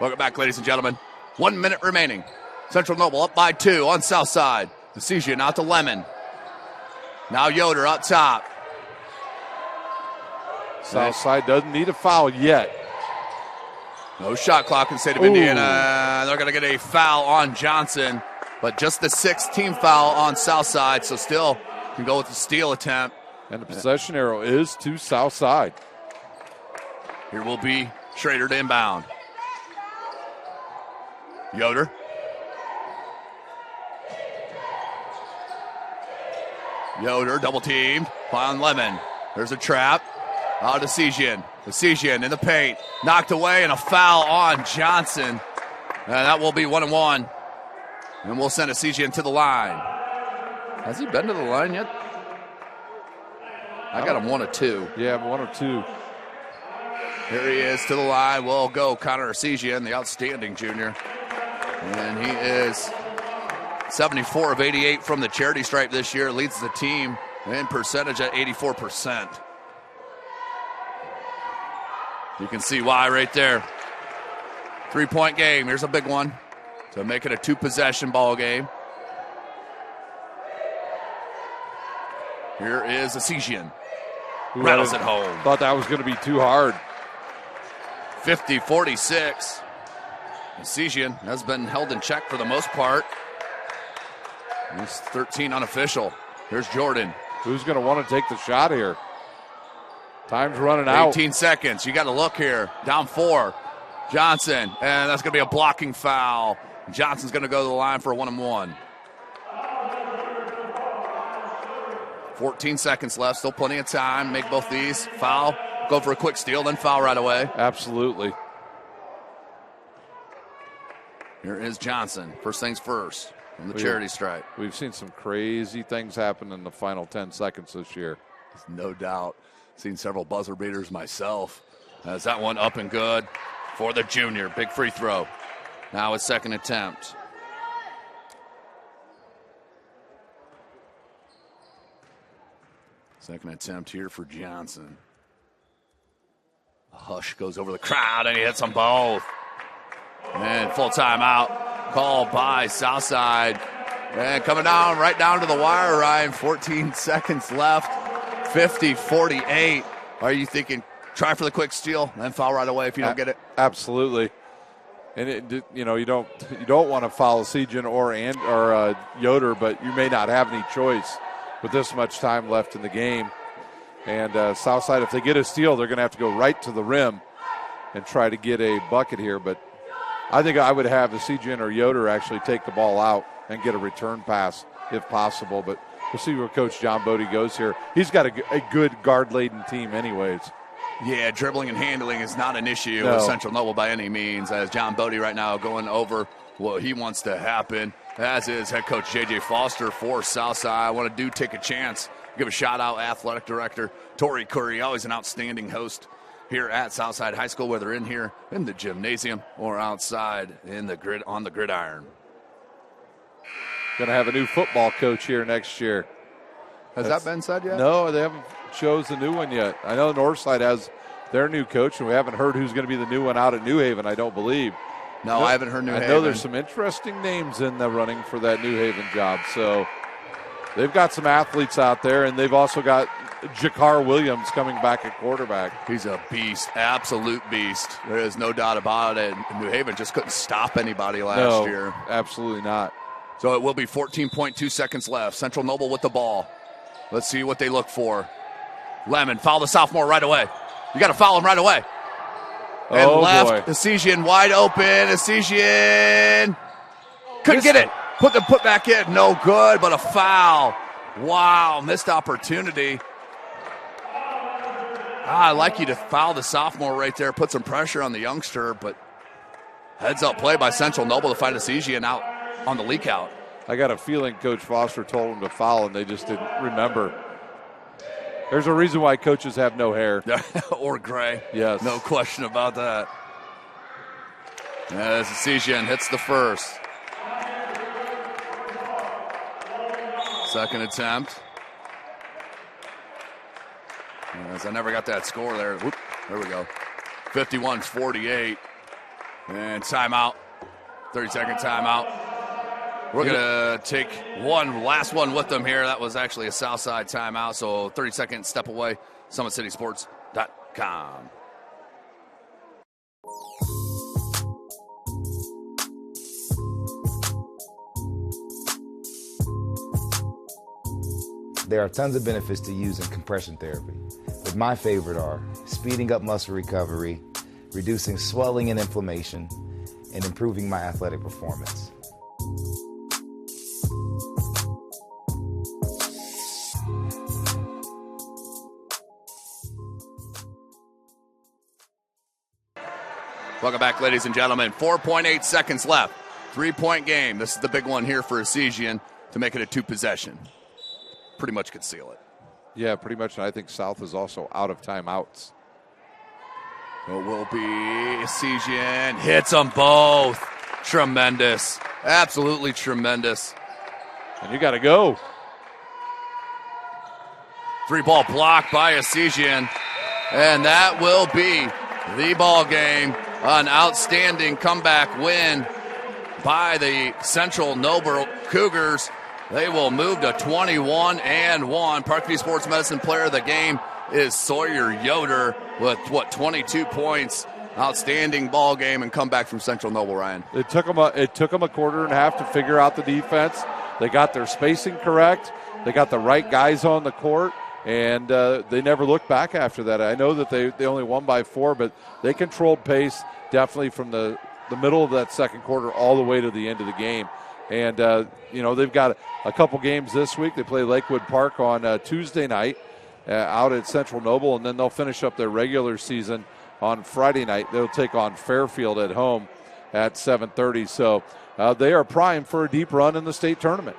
Welcome back, ladies and gentlemen. 1 minute remaining. Central Noble up by 2 on south side. Decision out to Lemon. Now Yoder up top. South side doesn't need a foul yet. No shot clock in the state of Indiana. They're going to get a foul on Johnson, but just the 6th team foul on south side, so still can go with the steal attempt. And the possession arrow is to south side. Here will be Schrader to inbound. Yoder. Yoder double teamed on Lemon. There's a trap. Out to Decision. Decision in the paint. Knocked away and a foul on Johnson. And that will be 1-1. And we'll send Decision to the line. Has he been to the line yet? I got him 1 of 2. Yeah, 1 or 2. Here he is to the line. Will go Connor Arcesian, the outstanding junior. And he is 74 of 88 from the charity stripe this year. Leads the team in percentage at 84%. You can see why right there. 3-point game. Here's a big one to make it a 2-possession ball game. Here is Arcesian. Rattles it home. Thought that was going to be too hard. 50-46. Arcesian has been held in check for the most part. He's 13 unofficial. Here's Jordan. Who's going to want to take the shot here? Time's running out. 18 seconds. You got to look here. Down 4. Johnson. And that's going to be a blocking foul. Johnson's going to go to the line for a 1-and-1. 14 seconds left. Still plenty of time. Make both these. Foul. Go for a quick steal, then foul right away. Absolutely. Here is Johnson. First things first from the charity stripe. We've seen some crazy things happen in the final 10 seconds this year. No doubt. Seen several buzzer beaters myself. As that one up and good. for the junior. Big free throw. Now his second attempt. Second attempt here for Johnson. A hush goes over the crowd, and he hits them both. And full timeout called by Southside. And coming down, right down to the wire, Ryan. 14 seconds left. 50-48. Are you thinking, try for the quick steal, then foul right away if you don't get it? Absolutely. And you don't want to foul Sejan or Yoder, but you may not have any choice with this much time left in the game. And Southside, if they get a steal, they're going to have to go right to the rim and try to get a bucket here. But I think I would have the Sejan or Yoder actually take the ball out and get a return pass if possible. But we'll see where Coach John Bodie goes here. He's got a good guard-laden team anyways. Yeah, dribbling and handling is not an issue with Central Noble by any means, as John Bodie right now going over what he wants to happen, as is head coach J.J. Foster for Southside. I want to take a chance, give a shout-out athletic director Tori Curry, always an outstanding host here at Southside High School, whether in here in the gymnasium or outside in the on the gridiron. Going to have a new football coach here next year. Has that been said yet? No, they haven't chose the new one yet. I know Northside has their new coach, and we haven't heard who's going to be the new one out at New Haven, I don't believe. No, I haven't heard New Haven. I know there's some interesting names in the running for that New Haven job. So they've got some athletes out there, and they've also got Jakar Williams coming back at quarterback. He's a beast, absolute beast. There is no doubt about it. New Haven just couldn't stop anybody last year. Absolutely not. So it will be 14.2 seconds left. Central Noble with the ball. Let's see what they look for. Lemon, foul the sophomore right away. You got to foul him right away. And left, Essesian wide open. Essesian couldn't get it. Put back in. No good, but a foul. Wow, missed opportunity. I'd like you to foul the sophomore right there, put some pressure on the youngster, but heads up play by Central Noble to find Essesian out on the leak out. I got a feeling Coach Foster told them to foul, and they just didn't remember. There's a reason why coaches have no hair. Or gray. Yes. No question about that. As Essesian hits the first. Second attempt. As I never got that score there. Whoop, there we go. 51-48. And timeout. 30-second timeout. We're going to take last one with them here. That was actually a Southside timeout, so 30-second step away. SummitCitySports.com. There are tons of benefits to using compression therapy, but my favorite are speeding up muscle recovery, reducing swelling and inflammation, and improving my athletic performance. Welcome back, ladies and gentlemen. 4.8 seconds left. 3-point game. This is the big one here for Essesian to make it a two-possession. Pretty much could seal it. Yeah, pretty much. And I think South is also out of timeouts. It will be Essesian. Hits them both. Tremendous. Absolutely tremendous. And you got to go. 3-ball block by Essesian. And that will be the ball game. An outstanding comeback win by the Central Noble Cougars. They will move to 21-1. Parkview Sports Medicine player of the game is Sawyer Yoder with, 22 points. Outstanding ball game and comeback from Central Noble, Ryan. It took them a quarter and a half to figure out the defense. They got their spacing correct. They got the right guys on the court. And they never looked back after that. I know that they only won by 4, but they controlled pace definitely from the middle of that second quarter all the way to the end of the game. And, they've got a couple games this week. They play Lakewood Park on Tuesday night out at Central Noble, and then they'll finish up their regular season on Friday night. They'll take on Fairfield at home at 7:30. So they are primed for a deep run in the state tournament.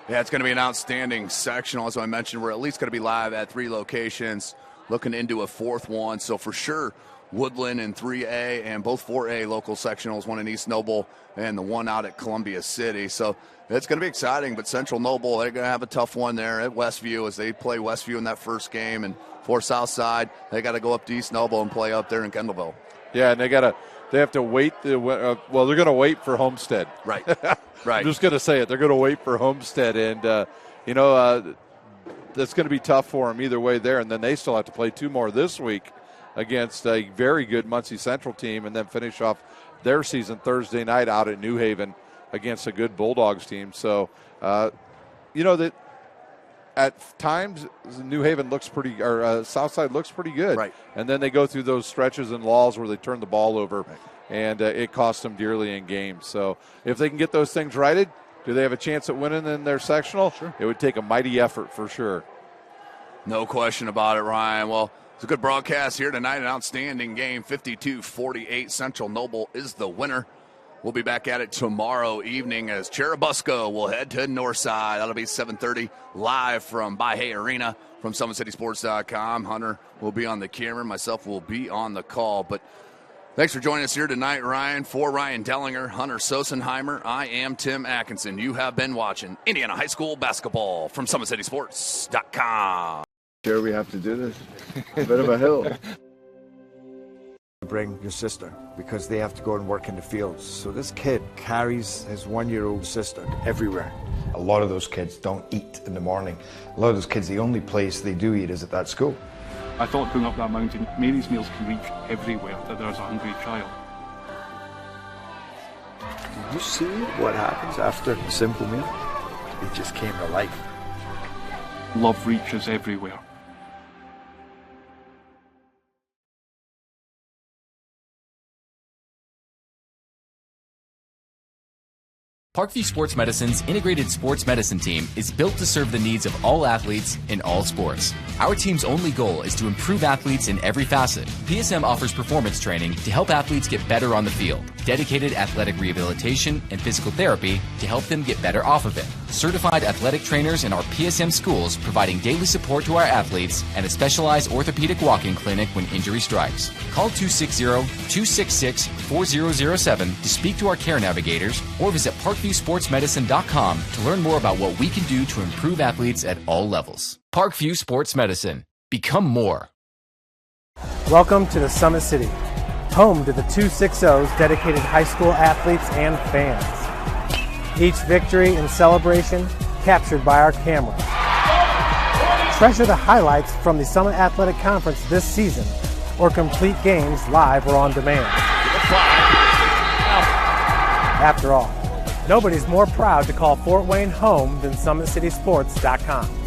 Yeah, it's going to be an outstanding sectional. As I mentioned, we're at least going to be live at 3 locations. looking into a fourth one. So for sure, Woodland in 3A and both 4A local sectionals, one in East Noble and the one out at Columbia City. So it's going to be exciting, but Central Noble, they're going to have a tough one there at Westview as they play Westview in that first game. And for Southside, they got to go up to East Noble and play up there in Kendallville. Yeah, and they have to wait. They're going to wait for Homestead. Right, right. I'm just going to say it. They're going to wait for Homestead, and that's going to be tough for them either way there. And then they still have to play 2 more this week against a very good Muncie Central team, and then finish off their season Thursday night out at New Haven against a good Bulldogs team. So, that at times New Haven looks pretty, or Southside looks pretty good. Right. And then they go through those stretches and lulls where they turn the ball over, and it costs them dearly in games. So if they can get those things righted, do they have a chance at winning in their sectional? Sure. It would take a mighty effort for sure. No question about it, Ryan. Well, it's a good broadcast here tonight, an outstanding game, 52-48. Central Noble is the winner. We'll be back at it tomorrow evening as Cherubusco will head to Northside. That'll be 7:30 live from Bahia Arena from SummitCitySports.com. Hunter will be on the camera. Myself will be on the call. But thanks for joining us here tonight, Ryan. For Ryan Dellinger, Hunter Sosenheimer, I am Tim Atkinson. You have been watching Indiana High School basketball from SummitCitySports.com. Sure, we have to do this. A bit of a hill. Bring your sister because they have to go and work in the fields. So this kid carries his 1-year-old sister everywhere. A lot of those kids don't eat in the morning. A lot of those kids, the only place they do eat is at that school. I thought going up that mountain, Mary's meals can reach everywhere that there's a hungry child. You see what happens after a simple meal? It just came to life. Love reaches everywhere. Parkview Sports Medicine's integrated sports medicine team is built to serve the needs of all athletes in all sports. Our team's only goal is to improve athletes in every facet. PSM offers performance training to help athletes get better on the field, dedicated athletic rehabilitation and physical therapy to help them get better off of it, certified athletic trainers in our PSM schools providing daily support to our athletes, and a specialized orthopedic walk-in clinic when injury strikes. Call 260-266-4007 to speak to our care navigators or visit ParkviewSportsMedicine.com to learn more about what we can do to improve athletes at all levels. Parkview Sports Medicine. Become more. Welcome to the Summit City, home to the 260's dedicated high school athletes and fans. Each victory and celebration captured by our camera. Treasure the highlights from the Summit Athletic Conference this season, or complete games live or on demand. After all, nobody's more proud to call Fort Wayne home than SummitCitySports.com.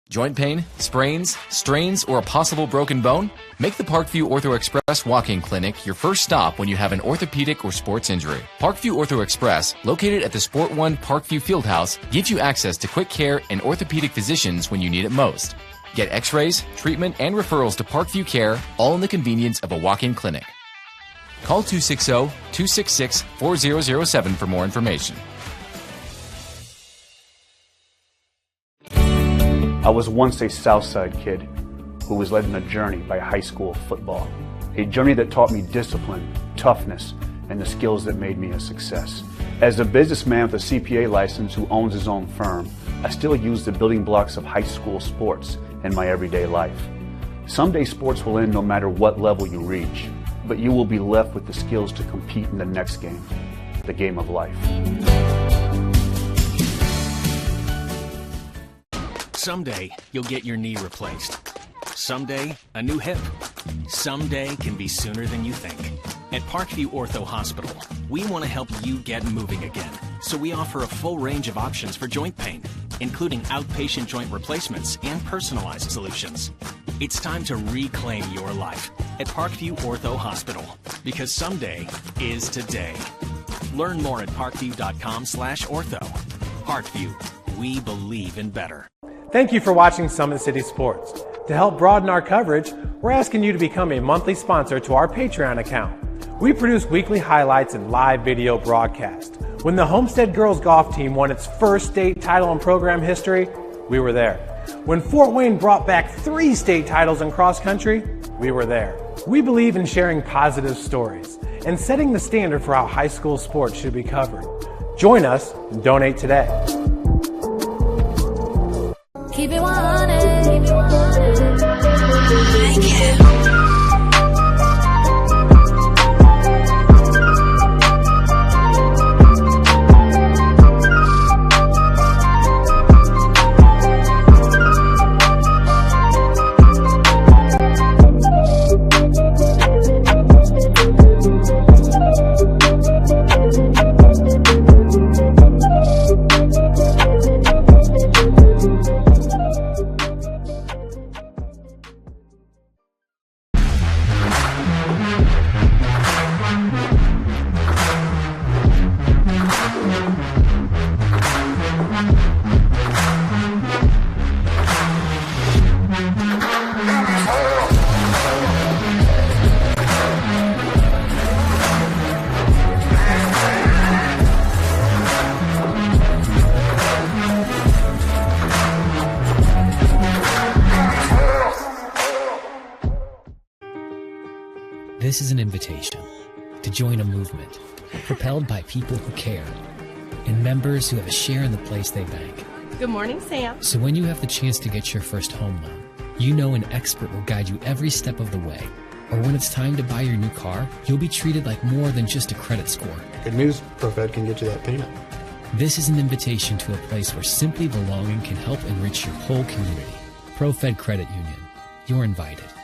Joint pain, sprains, strains, or a possible broken bone? Make the Parkview Ortho Express walk-in clinic your first stop when you have an orthopedic or sports injury. Parkview Ortho Express, located at the Sport One Parkview Fieldhouse, gives you access to quick care and orthopedic physicians when you need it most. Get x-rays, treatment, and referrals to Parkview Care, all in the convenience of a walk-in clinic. Call 260-266-4007 for more information. I was once a Southside kid who was led on a journey by high school football. A journey that taught me discipline, toughness, and the skills that made me a success. As a businessman with a CPA license who owns his own firm, I still use the building blocks of high school sports in my everyday life. Someday sports will end no matter what level you reach, but you will be left with the skills to compete in the next game, the game of life. Someday, you'll get your knee replaced. Someday, a new hip. Someday can be sooner than you think. At Parkview Ortho Hospital, we want to help you get moving again. So we offer a full range of options for joint pain, including outpatient joint replacements and personalized solutions. It's time to reclaim your life at Parkview Ortho Hospital, because someday is today. Learn more at parkview.com/ortho. Parkview, we believe in better. Thank you for watching Summit City Sports. To help broaden our coverage, we're asking you to become a monthly sponsor to our Patreon account. We produce weekly highlights and live video broadcast. When the Homestead Girls Golf Team won its first state title in program history, we were there. When Fort Wayne brought back 3 state titles in cross country, we were there. We believe in sharing positive stories and setting the standard for how high school sports should be covered. Join us and donate today. Keep it 100. Keep it 100. This is an invitation to join a movement propelled by people who care and members who have a share in the place they bank. Good morning, Sam. So when you have the chance to get your first home loan, you know an expert will guide you every step of the way. Or when it's time to buy your new car, you'll be treated like more than just a credit score. Good news, ProFed can get you that payment. This is an invitation to a place where simply belonging can help enrich your whole community. ProFed Credit Union. You're invited.